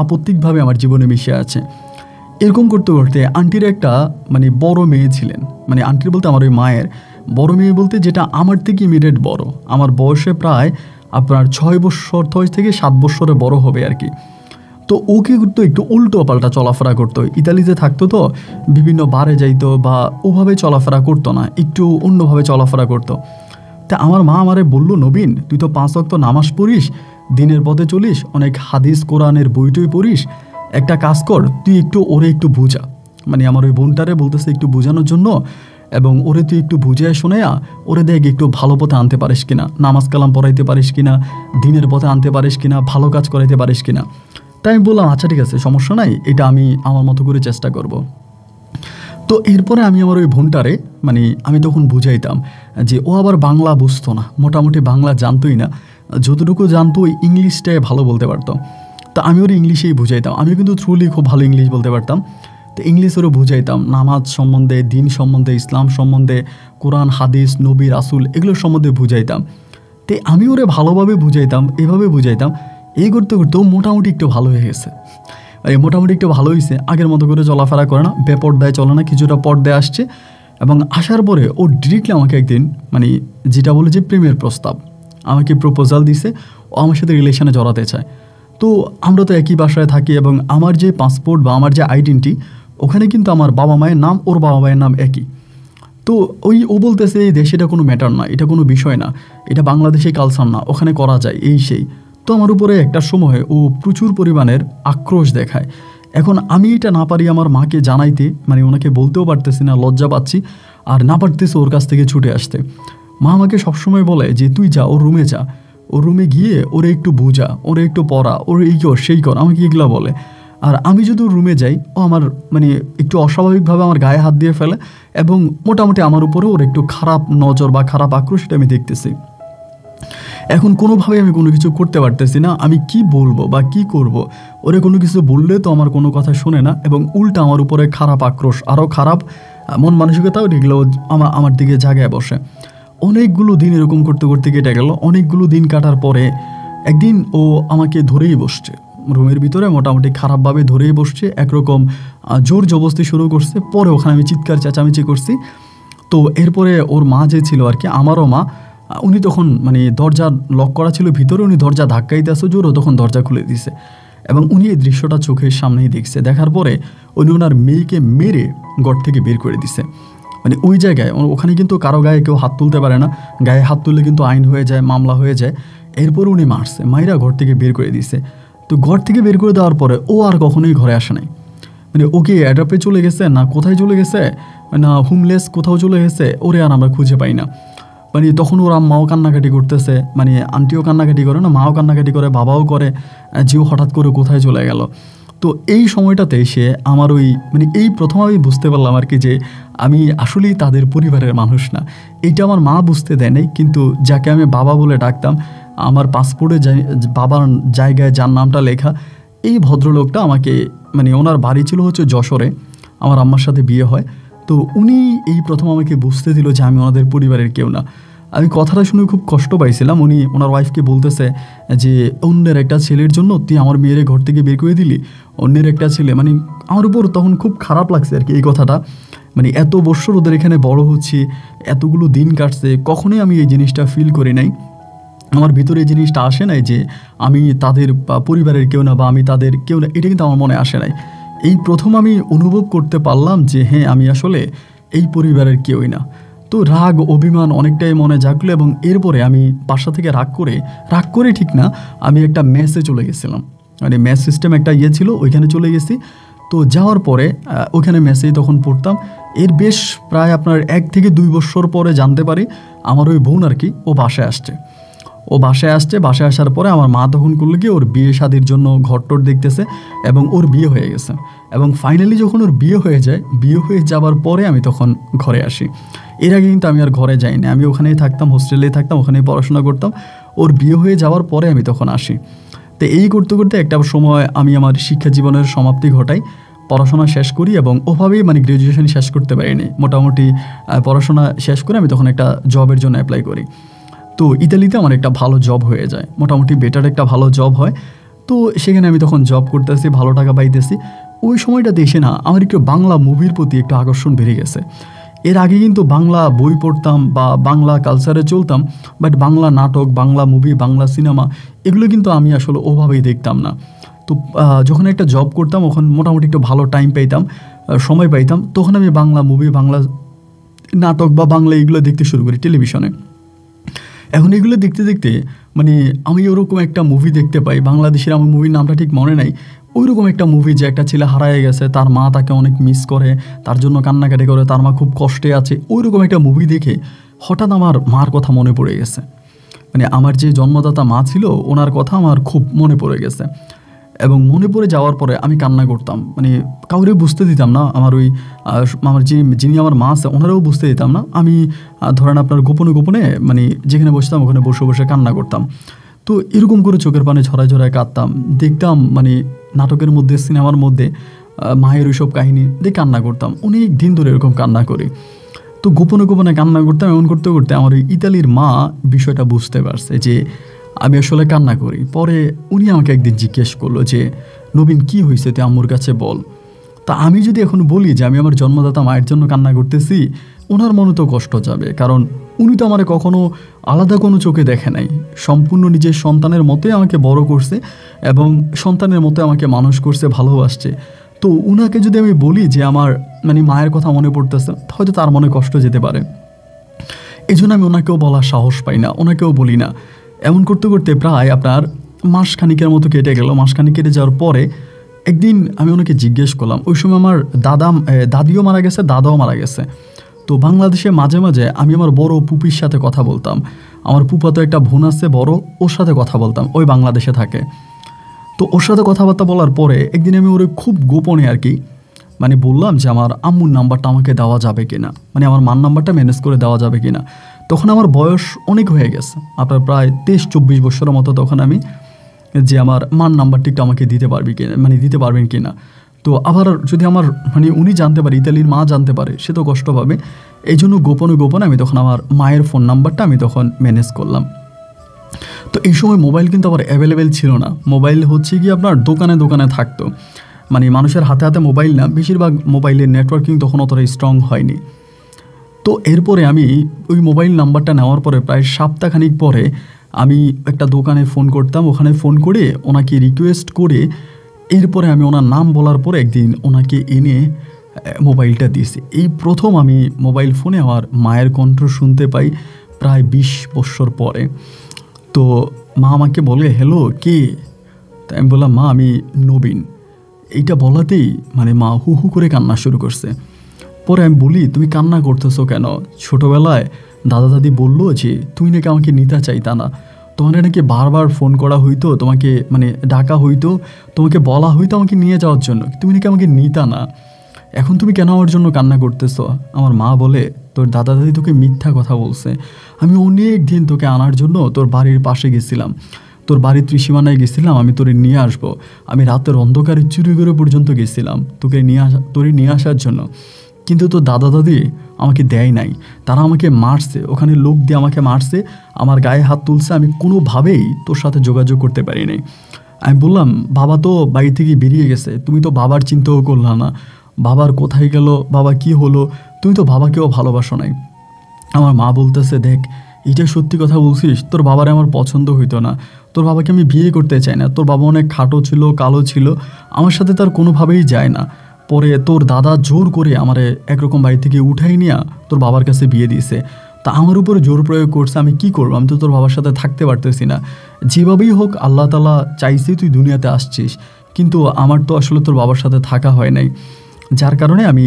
আপত্তিকভাবে আমার জীবনে মিশে আছে। এরকম করতে করতে আন্টির একটা বড় মেয়ে ছিলেন, আন্টির বলতে আমার ওই মায়ের বড় মেয়ে বলতে যেটা আমার থেকে ইমিডিয়েট বড়, আমার বয়সে প্রায় আপনার 6 বছর থেকে 7 বছরে বড় হবে আর কি। তো ওকে করতো একটু উল্টো পাল্টা চলাফেরা করতো, ইতালিতে থাকতো তো বিভিন্ন বারে যাইতো বা ওভাবে চলাফেরা করতো না, একটু অন্যভাবে চলাফেরা করতো। তা আমার মা আমারে বলল, নবীন তুই তো 5 ওয়াক্ত নামাজ পড়িস, দিনের পথে চলিস, অনেক হাদিস কোরআনের বইটই পড়িস, একটা কাজ কর তুই ওরে একটু বুঝা, আমার ওই বোনটারে বলতেছে একটু বোঝানোর জন্য, এবং ওরে তুই একটু বুঝিয়ে শোনায়া ওরে দেখ একটু ভালো পথে আনতে পারিস কিনা, নামাজ কালাম পড়াইতে পারিস কিনা, দিনের পথে আনতে পারিস কিনা, ভালো কাজ করাইতে পারিস কিনা। তাই আমি বললাম আচ্ছা ঠিক আছে, সমস্যা নাই, এটা আমি আমার মতো করে চেষ্টা করব। তো এরপরে আমি আমার ওই বোনটারে আমি তখন বুঝাইতাম যে ও আবার বাংলা বুঝতো না, মোটামুটি বাংলা জানতোই না, যতটুকু জানতো ওই ইংলিশটাই ভালো বলতে পারতো। তো আমি ওর ইংলিশেই বুঝাইতাম, আমি কিন্তু থ্রুলি খুব ভালো ইংলিশ বলতে পারতাম। তো ইংলিশ ওরও বুঝাইতাম, নামাজ সম্বন্ধে, দিন সম্বন্ধে, ইসলাম সম্বন্ধে, কোরআন, হাদিস, নবী, রাসুল এগুলো সম্বন্ধে বুঝাইতাম। তো আমি ওরে ভালোভাবে বুঝাইতাম, এভাবে বুঝাইতাম, এই করতে করতে ও মোটামুটি একটু ভালো হয়ে গেছে। মোটামুটি একটু ভালো হয়েছে, আগের মতো করে চলাফেরা করে না, বেপর্দায় চলে না, কিছুটা পর্দায় আসছে। এবং আসার পরে ও ডিরেক্টলি আমাকে একদিন যেটা বলে যে প্রেমের প্রস্তাব, আমাকে প্রপোজাল দিছে, ও আমার সাথে রিলেশনে জড়াতে চায়। তো আমরা তো একই বাসায় থাকি এবং আমার যে পাসপোর্ট বা আমার যে আইডেন্টি ওখানে কিন্তু আমার বাবা মায়ের নাম, ওর বাবা মায়ের নাম একই। তো ও বলতেছে এই দেশে এটা কোনো ম্যাটার না, এটা কোনো বিষয় না, এটা বাংলাদেশে কালচার না, ওখানে করা যায় এই সেই। তো আমার উপরে একটা সময় ও প্রচুর পরিমাণের আক্রোশ দেখায়। এখন আমি এটা না পারি আমার মাকে জানাইতে, ওনাকে বলতেও পারতেছি না, লজ্জা পাচ্ছি, আর না পারতেছি ওর কাছ থেকে ছুটে আসতে। মা আমাকে সবসময় বলে যে তুই যা, ওর রুমে যা, ওর রুমে গিয়ে ওরে একটু বোঝা, ওরে একটু পড়া, ওর এই কর সেই কর, আমাকে এগুলো বলে। আর আমি যদি ওর রুমে যাই ও আমার একটু অস্বাভাবিকভাবে আমার গায়ে হাত দিয়ে ফেলে এবং মোটামুটি আমার উপরে ওর একটু খারাপ নজর বা খারাপ আক্রোশ এটা আমি দেখতেছি। এখন কোনোভাবে আমি কোনো কিছু করতে পারতেছি না, আমি কি বলবো বা কি করব। ওরে কোনো কিছু বললে তো আমার কোনো কথা শোনে না এবং উল্টা আমার উপরে খারাপ আক্রোশ, আরও খারাপ মন মানসিকতাও এগুলো আমার দিকে জাগায় বসে। অনেকগুলো দিন এরকম করতে করতে কেটে গেল। অনেকগুলো দিন কাটার পরে একদিন ও আমাকে ধরেই বসছে, রুমের ভিতরে মোটামুটি খারাপভাবে ধরেই বসছে, একরকম জোর জবরদস্তি শুরু করছে। পরে ওখানে আমি চিৎকার চেঁচামেচি করছি। তো এরপরে ওর মা যে ছিল আর কি, আমারও মা, উনি তখন দরজা লক করা ছিল ভিতরে, উনি দরজা ধাক্কাইতে আসে জোরও, তখন দরজা খুলে দিছে এবং উনি এই দৃশ্যটা চোখের সামনেই দেখছে। দেখার পরে উনি ওনার মেয়েকে মেরে ঘর থেকে বের করে দিছে। ওই জায়গায় ওখানে কিন্তু কারো গায়ে কেউ হাত তুলতে পারে না, গায়ে হাত তুললে কিন্তু আইন হয়ে যায়, মামলা হয়ে যায়। এরপর উনি মারছে, মাইরা ঘর থেকে বের করে দিছে। তো ঘর থেকে বের করে দেওয়ার পরে ও আর কখনোই ঘরে আসে নাই। ওকে অ্যাডাপ্টে চলে গেছে না কোথায় চলে গেছে, না হোমলেস কোথাও চলে গেছে, ওরে আর আমরা খুঁজে পাই না। তখন ওর আম্মাও কান্নাকাটি করতেছে, আন্টিও কান্নাকাটি করে, না মাও কান্নাকাটি করে, বাবাও করে, যে হঠাৎ করে কোথায় চলে গেল। তো এই সময়টাতে সে আমার এই প্রথম আমি বুঝতে পারলাম আর কি যে আমি আসলেই তাদের পরিবারের মানুষ না। এইটা আমার মা বুঝতে দেয় নাই, কিন্তু যাকে আমি বাবা বলে ডাকতাম, আমার পাসপোর্টে বাবার জায়গায় যার নামটা লেখা, এই ভদ্রলোকটা আমাকে ওনার বাড়ি ছিল হচ্ছে যশোরে, আমার আম্মার সাথে বিয়ে হয়। তো উনি এই প্রথম আমাকে বুঝতে দিল যে আমি ওনাদের পরিবারের কেউ না। আমি কথাটা শুনে খুব কষ্ট পাইছিলাম। উনি ওনার ওয়াইফকে বলতেছে যে অন্যের একটা ছেলের জন্য তুই আমার মেয়ের ঘর থেকে বের করে দিলি, অন্যের একটা ছেলে, আমার উপর তখন খুব খারাপ লাগছে আর কি এই কথাটা। এত বছর ওদের এখানে বড় হচ্ছি, এতগুলো দিন কাটছে, কখনোই আমি এই জিনিসটা ফিল করি নাই, আমার ভিতরে এই জিনিসটা আসে নাই যে আমি তাদের পরিবারের কেউ না বা আমি তাদের কেউ না, এটা কিন্তু আমার মনে আসে নাই। এই প্রথম আমি অনুভব করতে পারলাম যে হ্যাঁ আমি আসলে এই পরিবারের কেউই না। তো রাগ অভিমান অনেকটাই মনে জাগলো এবং এরপরে আমি বাসা থেকে রাগ করে ঠিক না, আমি একটা মেসে চলে গেছিলাম। মেস সিস্টেম একটা ছিল, ওইখানে চলে গেছি। তো যাওয়ার পরে ওইখানে মেসেই তখন পড়তাম। এর বেশ প্রায় আপনার 1 থেকে 2 বছর পরে জানতে পারি আমার ওই বোন আর কি ও বাসায় আসছে। ও ও বাসায় আসছে, বাসায় আসার পরে আমার মা তখন করলো কি, ওর বিয়ে শাদির জন্য ঘরটর দেখতেছে এবং ওর বিয়ে হয়ে গেছে। এবং ফাইনালি যখন ওর বিয়ে হয়ে যায়, বিয়ে হয়ে যাবার পরে আমি তখন ঘরে আসি। এর আগে কিন্তু আমি আর ঘরে যাইনি, আমি ওখানেই থাকতাম, হোস্টেলেই থাকতাম, ওখানেই পড়াশোনা করতাম। ওর বিয়ে হয়ে যাওয়ার পরে আমি তখন আসি। তো এই করতে করতে একটা সময় আমি আমার শিক্ষা জীবনের সমাপ্তি ঘটাই, পড়াশোনা শেষ করি এবং ওভাবেই মানে গ্র্যাজুয়েশন শেষ করতে পারিনি। মোটামুটি পড়াশোনা শেষ করে আমি তখন একটা জবের জন্য অ্যাপ্লাই করি। তো ইতালিতে আমার একটা ভালো জব হয়ে যায়, মোটামুটি বেটার একটা ভালো জব হয়। তো সেখানে আমি তখন জব করতেছি, ভালো টাকা পাইতেছি। ওই সময়টাতে এসে না আমার একটু বাংলা মুভির প্রতি একটু আকর্ষণ বেড়ে গেছে। এর আগে কিন্তু বাংলা বই পড়তাম বা বাংলা কালচারে চলতাম, বাট বাংলা নাটক, বাংলা মুভি, বাংলা সিনেমা এগুলো কিন্তু আমি আসলে ওভাবেই দেখতাম না। তো যখন একটা জব করতাম, ওখানে মোটামুটি একটু ভালো টাইম পাইতাম, সময় পাইতাম, তখন আমি বাংলা মুভি, বাংলা নাটক বা বাংলা এগুলো দেখতে শুরু করি টেলিভিশনে। এখন এগুলো দেখতে দেখতে মানে আমি ওরকম একটা মুভি দেখতে পাই, বাংলাদেশের, আমার মুভির নামটা ঠিক মনে নাই, ওইরকম একটা মুভি যে একটা ছেলে হারায় গেছে, তার মা তাকে অনেক মিস করে, তার জন্য কান্নাকাটি করে, তার মা খুব কষ্টে আছে। ওইরকম একটা মুভি দেখে হঠাৎ আমার মার কথা মনে পড়ে গেছে। মানে আমার যে জন্মদাতা মা ছিল, ওনার কথা আমার খুব মনে পড়ে গেছে। এবং মনে পড়ে যাওয়ার পরে আমি কান্না করতাম, মানে কাউরে বুঝতে দিতাম না। আমার ওই আমার যিনি আমার মা আছে ওনারাও বুঝতে দিতাম না। আমি ধরেন আপনার গোপনে গোপনে মানে যেখানে বসতাম ওখানে বসে বসে কান্না করতাম। তো এরকম করে চোখের পানি ঝরায় ঝরায় কাঁদতাম, দেখতাম মানে নাটকের মধ্যে, সিনেমার মধ্যে মায়ের ওইসব কাহিনী দিয়ে কান্না করতাম। অনেক দিন ধরে এরকম কান্না করি। তো গোপনে গোপনে কান্না করতাম। এমন করতে করতে আমার ওই ইতালির মা বিষয়টা বুঝতে পারছে যে আমি আসলে কান্না করি। পরে উনি আমাকে একদিন জিজ্ঞেস করলো যে, নবীন কী হয়েছে, তুই আম্মুর কাছে বল। তা আমি যদি এখন বলি যে আমি আমার জন্মদাতা মায়ের জন্য কান্না করতেছি, ওনার মনে তো কষ্ট যাবে, কারণ উনি তো আমার কখনো আলাদা কোনো চোখে দেখে নাই। সম্পূর্ণ নিজের সন্তানের মতোই আমাকে বড় করছে এবং সন্তানের মতো আমাকে মানুষ করছে, ভালোবাসছে। তো উনাকে যদি আমি বলি যে আমার মানে মায়ের কথা মনে পড়তেছে, হয়তো তার মনে কষ্ট যেতে পারে। এই জন্য আমি ওনাকেও বলার সাহস পাই না, ওনাকেও বলি না। এমন করতে করতে প্রায় আপনার মাসখানিকের মতো কেটে গেল। মাসখানিক কেটে যাওয়ার পরে একদিন আমি ওনাকে জিজ্ঞেস করলাম, ওই সময় আমার দাদিও মারা গেছে, দাদাও মারা গেছে। তো বাংলাদেশে মাঝে মাঝে আমি আমার বড় পুপির সাথে কথা বলতাম। আমার পুপা তো একটা বোন আছে বড়, ওর সাথে কথা বলতাম, ওই বাংলাদেশে থাকে। তো ওর সাথে কথাবার্তা বলার পরে একদিন আমি ওরে খুব গোপনে আর কি মানে বললাম যে আমার আম্মুর নাম্বারটা আমাকে দেওয়া যাবে কিনা, মানে আমার মার নাম্বারটা ম্যানেজ করে দেওয়া যাবে কিনা। তখন আমার বয়স অনেক হয়ে গেছে, আপনার প্রায় 23-24 বছরের মতো। তখন আমি যে আমার মার নাম্বারটা একটু আমাকে দিতে পারবি কিনা, মানে দিতে পারবেন কিনা। তো আবার যদি আমার মানে উনি জানতে পারে, ইতালির মা জানতে পারে, সে তো কষ্ট পাবে। এই জন্য গোপনে গোপনে আমি তখন আমার মায়ের ফোন নাম্বারটা আমি তখন ম্যানেজ করলাম। তো এই সময় মোবাইল কিন্তু আবার অ্যাভেলেবেল ছিল না। মোবাইল হচ্ছে কি আপনার দোকানে দোকানে থাকতো, মানে মানুষের হাতে হাতে মোবাইল না, বেশিরভাগ মোবাইলের নেটওয়ার্কিং তখন অতটা স্ট্রং হয়নি। তো এরপরে আমি ওই মোবাইল নাম্বারটা নেওয়ার পরে প্রায় সপ্তাহখানিক পরে আমি একটা দোকানে ফোন করতাম, ওখানে ফোন করে ওনাকে রিকোয়েস্ট করে এরপরে আমি ওনার নাম বলার পরে একদিন ওনাকে এনে মোবাইলটা দিয়েছি। এই প্রথম আমি মোবাইল ফোনে আমার মায়ের কণ্ঠ শুনতে পাই প্রায় 20 বছর পরে। তো মা আমাকে বলে, হ্যালো কে? তাই আমি বললাম, মা আমি নবীন। এইটা বলাতেই মানে মা হু হু করে কান্না শুরু করছে। পরে আমি বলি, তুমি কান্না করতেছো কেন? ছোটোবেলায় দাদা দাদি বললো যে তুমি নাকি আমাকে নিতে চাইতা না, তোমাকে নাকি বারবার ফোন করা হইতো, তোমাকে মানে ডাকা হইতো, তোমাকে বলা হইতো আমাকে নিয়ে যাওয়ার জন্য, তুমি নাকি আমাকে নিতা না। এখন তুমি কেন আমার জন্য কান্না করতেছো? আমার মা বলে, তোর দাদা দাদি তোকে মিথ্যা কথা বলছে। আমি অনেক দিন তোকে আনার জন্য তোর বাড়ির পাশে গেছিলাম, তোর বাড়ির ত্রিসীমানায় গেছিলাম, আমি তোরে নিয়ে আসবো। আমি রাতের অন্ধকারে চুরি করে পর্যন্ত গেছিলাম তোকে নিয়ে আসার জন্য, কিন্তু তোর দাদা দাদি আমাকে দেয় নাই, তারা আমাকে মারছে, ওখানে লোক দিয়ে আমাকে মারছে, আমার গায়ে হাত তুলছে, আমি কোনোভাবেই তোর সাথে যোগাযোগ করতে পারি নাই। আমি বললাম, বাবা তো বাড়ি থেকে বেরিয়ে গেছে, তুমি তো বাবার চিন্তাও করলা না, বাবার কোথায় গেল, বাবা কি হলো, তুমি তো বাবাকেও ভালোবাসো নাই। আমার মা বলতেছে, দেখ এটা সত্যি কথা বলছিস, তোর বাবার আমার পছন্দ হইতো না, তোর বাবাকে আমি বিয়ে করতে চাই না, তোর বাবা অনেক খাটো ছিল, কালো ছিল, আমার সাথে তার কোনোভাবেই যায় না। পরে তোর দাদা জোর করে আমারে একরকম বাড়ি থেকে উঠাই নিয়ে তোর বাবার কাছে বিয়ে দিয়েছে। তা আমার উপরে জোর প্রয়োগ করছে, আমি কি করবো? আমি তো তোর বাবার সাথে থাকতে পারতেছি না। যেভাবেই হোক আল্লাহ তাআলা চাইছে তুই দুনিয়াতে আসছিস, কিন্তু আমার তো আসলে তোর বাবার সাথে থাকা হয় নাই, যার কারণে আমি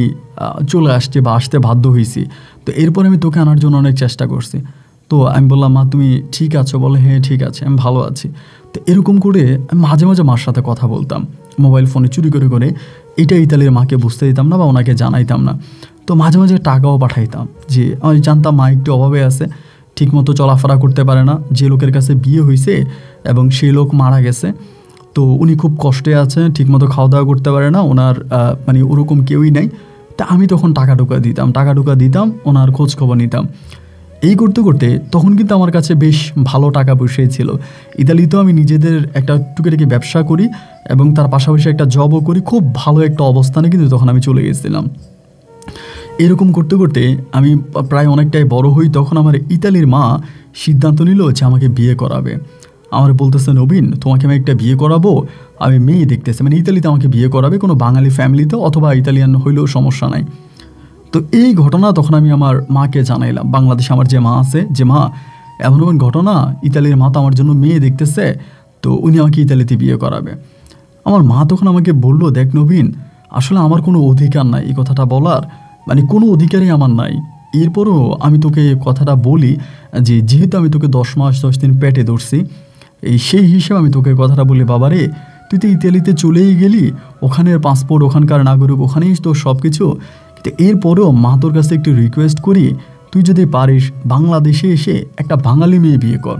চলে আসছি বা আসতে বাধ্য হয়েছি। তো এরপর আমি তোকে আনার জন্য অনেক চেষ্টা করছি। তো আমি বললাম, মা তুমি ঠিক আছো? বলে হ্যাঁ ঠিক আছে, আমি ভালো আছি। তো এরকম করে আমি মাঝে মাঝে মার সাথে কথা বলতাম মোবাইল ফোনে চুরি করে করে। এটা ইতালির মাকে বুঝতে দিতাম না বা ওনাকে জানাইতাম না। তো মাঝে মাঝে টাকাও পাঠাইতাম, যে আমি জানতাম মা একটু অভাবে আছে, ঠিকমতো চলাফেরা করতে পারে না, যে লোকের কাছে বিয়ে হয়েছে এবং সেই লোক মারা গেছে, তো উনি খুব কষ্টে আছে, ঠিকমতো খাওয়া দাওয়া করতে পারে না, ওনার মানে ওরকম কেউই নেই। তা আমি তখন টাকা টুকা দিতাম, ওনার খোঁজ খবর নিতাম। এই করতে করতে তখন কিন্তু আমার কাছে বেশ ভালো টাকা পয়সাই ছিল। ইতালিতেও আমি নিজেদের একটা টুকিটাকি ব্যবসা করি এবং তার পাশাপাশি একটা জবও করি, খুব ভালো একটা অবস্থানে কিন্তু তখন আমি চলে গেছিলাম। এরকম করতে করতে আমি প্রায় অনেকটাই বড় হই। তখন আমার ইতালির মা সিদ্ধান্ত নিল যে আমাকে বিয়ে করাবে। আমার বলতেছে, নবীন তোমাকে আমি একটা বিয়ে করাবো, আমি মেয়ে দেখতেছি, মানে ইতালিতে আমাকে বিয়ে করাবে, কোনো বাঙালি ফ্যামিলিতে অথবা ইতালিয়ান হইলেও সমস্যা নাই। তো এই ঘটনা তখন আমি আমার মাকে জানাইলাম, বাংলাদেশে আমার যে মা আছে, যে মা এমন এমন ঘটনা, ইতালির মা তো আমার জন্য মেয়ে দেখতেছে, তো উনি আমাকে ইতালিতে বিয়ে করাবে। আমার মা তখন আমাকে বলল, দেখ নবীন, আসলে আমার কোনো অধিকার নাই এই কথাটা বলার, মানে কোনো অধিকারই আমার নাই। এরপরও আমি তোকে কথাটা বলি যে যেহেতু আমি তোকে 10 মাস 10 দিন পেটে ধরছি, সেই হিসেবে আমি তোকে কথাটা বলি, বাবারে তুই তো ইতালিতে চলেই গেলি, ওখানের পাসপোর্ট, ওখানকার নাগরিক, ওখানেই তোর সব কিছু, কিন্তু এরপরেও মা তোর কাছে একটু রিকোয়েস্ট করি, তুই যদি পারিস বাংলাদেশে এসে একটা বাঙালি মেয়ে বিয়ে কর।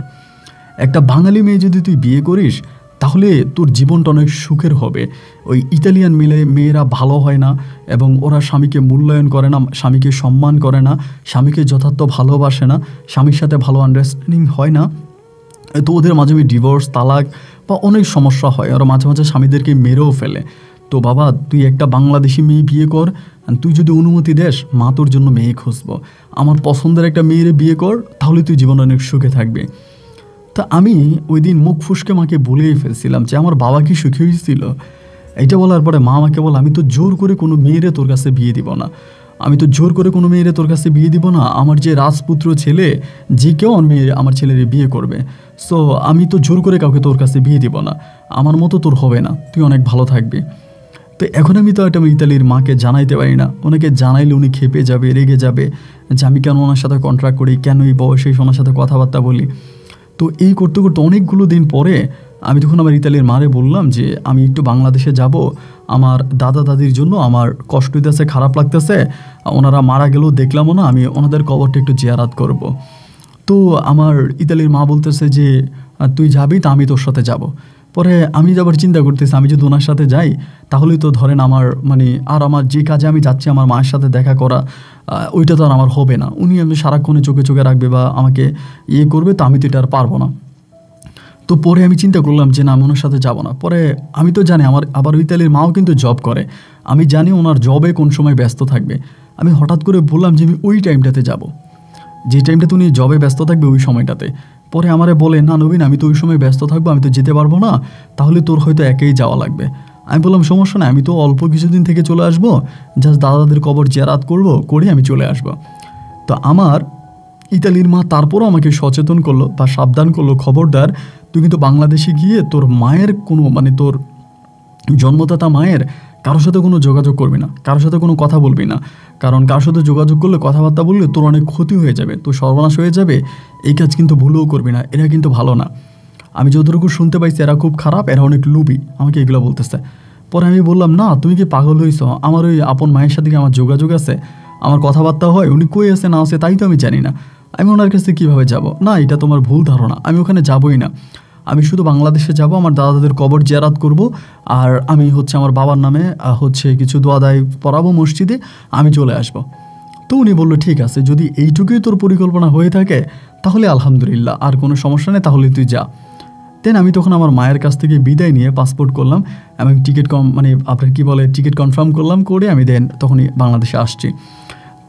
একটা বাঙালি মেয়ে যদি তুই বিয়ে করিস তাহলে তোর জীবনটা অনেক সুখের হবে। ওই ইতালিয়ান মেয়েরা ভালো হয় না এবং ওরা স্বামীকে মূল্যায়ন করে না, স্বামীকে সম্মান করে না, স্বামীকে যথার্থ ভালোবাসে না, স্বামীর সাথে ভালো আন্ডারস্ট্যান্ডিং হয় না। তো ওদের মাঝে ডিভোর্স, তালাক বা অনেক সমস্যা হয়, ওরা মাঝে মাঝে স্বামীদেরকে মেরেও ফেলে। তো বাবা তুই একটা বাংলাদেশি মেয়ে বিয়ে কর, তুই যদি অনুমতি দেস মা তোর জন্য মেয়ে খুঁজবো, আমার পছন্দের একটা মেয়ের বিয়ে কর, তাহলে তুই জীবনে অনেক সুখে থাকবে। তা আমি ওই দিন মুখ ফুসকে মাকে বলেই ফেলছিলাম যে আমার বাবা কি সুখী হয়েছিল। এইটা বলার পরে মা আমাকে বলে, আমি তো জোর করে কোনো মেয়েরে তোর কাছে বিয়ে দিব না, আমি তো জোর করে কোনো মেয়েরে তোর কাছে বিয়ে দিব না, আমার যে রাজপুত্র ছেলে, যে কেউ আমার ছেলের বিয়ে করবে, সো আমি তো জোর করে কাউকে তোর কাছে বিয়ে দিব না, আমার মতো তোর হবে না, তুই অনেক ভালো থাকবি। তো এখন আমি তো এটা ইতালির মাকে জানাইতে পারি না, ওনাকে জানাইলে উনি খেপে যাবে, রেগে যাবে যে আমি কেন ওনার সাথে কন্ট্রাক্ট করি, কেন এই বয়সে ওনার সাথে কথাবার্তা বলি। তো এই করতে করতে অনেকগুলো দিন পরে আমি তখন আমার ইতালির মারে বললাম যে আমি একটু বাংলাদেশে যাব, আমার দাদা দাদির জন্য আমার কষ্ট হইতেছে, খারাপ লাগতেছে, ওনারা মারা গেলেও দেখলামও না, আমি ওনাদের কবরটা একটু জিয়ারাত করব। তো আমার ইতালির মা বলতেছে যে তুই যাবি, তা আমি তোর সাথে যাব। পরে আমি আবার চিন্তা করতেছি, আমি যদি ওনার সাথে যাই তাহলেই তো ধরেন আমার মানে আর আমার যে কাজে আমি যাচ্ছি আমার মায়ের সাথে দেখা করা, ওইটা তো আর আমার হবে না, উনি আমি সারাক্ষণে চোখে চোখে রাখবে বা আমাকে ইয়ে করবে, তো আমি তো এটা আর পারবো না। তো পরে আমি চিন্তা করলাম যে না, আমি ওনার সাথে যাবো না। পরে আমি তো জানি আমার আবার ইতালির মাও কিন্তু জব করে, আমি জানি ওনার জবে কোন সময় ব্যস্ত থাকবে। আমি হঠাৎ করে বললাম যে আমি ওই টাইমটাতে যাব, যে টাইমটাতে উনি জবে ব্যস্ত থাকবে ওই সময়টাতে। পরে আমারে বলে, না নবীন আমি তো ওই সময় ব্যস্ত থাকবো, আমি তো যেতে পারবো না, তাহলে তোর হয়তো একেই যাওয়া লাগবে। আমি বললাম সমস্যা নাই, আমি তো অল্প কিছুদিন থেকে চলে আসবো, জাস্ট দাদাদের কবর জিয়ারাত করে আমি চলে আসবো। তো আমার ইতালির মা তারপরও আমাকে সচেতন করলো বা সাবধান করলো, খবরদার তুই কিন্তু বাংলাদেশে গিয়ে তোর মায়ের কোনো মানে তোর জন্মদাতা মায়ের কারোর সাথে কোনো যোগাযোগ করবি না, কারোর সাথে কোনো কথা বলবি না, কারণ কারোর সাথে যোগাযোগ করলে, কথাবার্তা বললে তোর অনেক ক্ষতি হয়ে যাবে, তোর সর্বনাশ হয়ে যাবে, এই কাজ কিন্তু ভুলেও করবি না, এরা কিন্তু ভালো না। আমি যতটুকু শুনতে পাইছি এরা খুব খারাপ, এরা অনেক লুবি, আমাকে এগুলো বলতেছে। পরে আমি বললাম, না তুমি কি পাগল হয়েছ, আমার ওই আপন মায়ের সাথে কি আমার যোগাযোগ আছে, আমার কথাবার্তা হয়, উনি কই আছে না আছে তাই তো আমি জানি না, আমি ওনার কাছে কীভাবে যাব? না, এটা তোমার ভুল ধারণা, আমি ওখানে যাবই না, আমি শুধু বাংলাদেশে যাব, আমার দাদাদের কবর জিয়ারাত করব, আর আমি আমার বাবার নামে কিছু দোয়া দায় পড়াবো মসজিদে, আমি চলে আসব। তো উনি বললো ঠিক আছে, যদি এইটুকুই তোর পরিকল্পনা হয়ে থাকে তাহলে আলহামদুলিল্লাহ, আর কোনো সমস্যা নেই, তাহলে তুই যা। দেন আমি তখন আমার মায়ের কাছ থেকে বিদায় নিয়ে পাসপোর্ট করলাম এবং টিকিট কনফার্ম করলাম, করে আমি দেন তখনই বাংলাদেশে আসছি।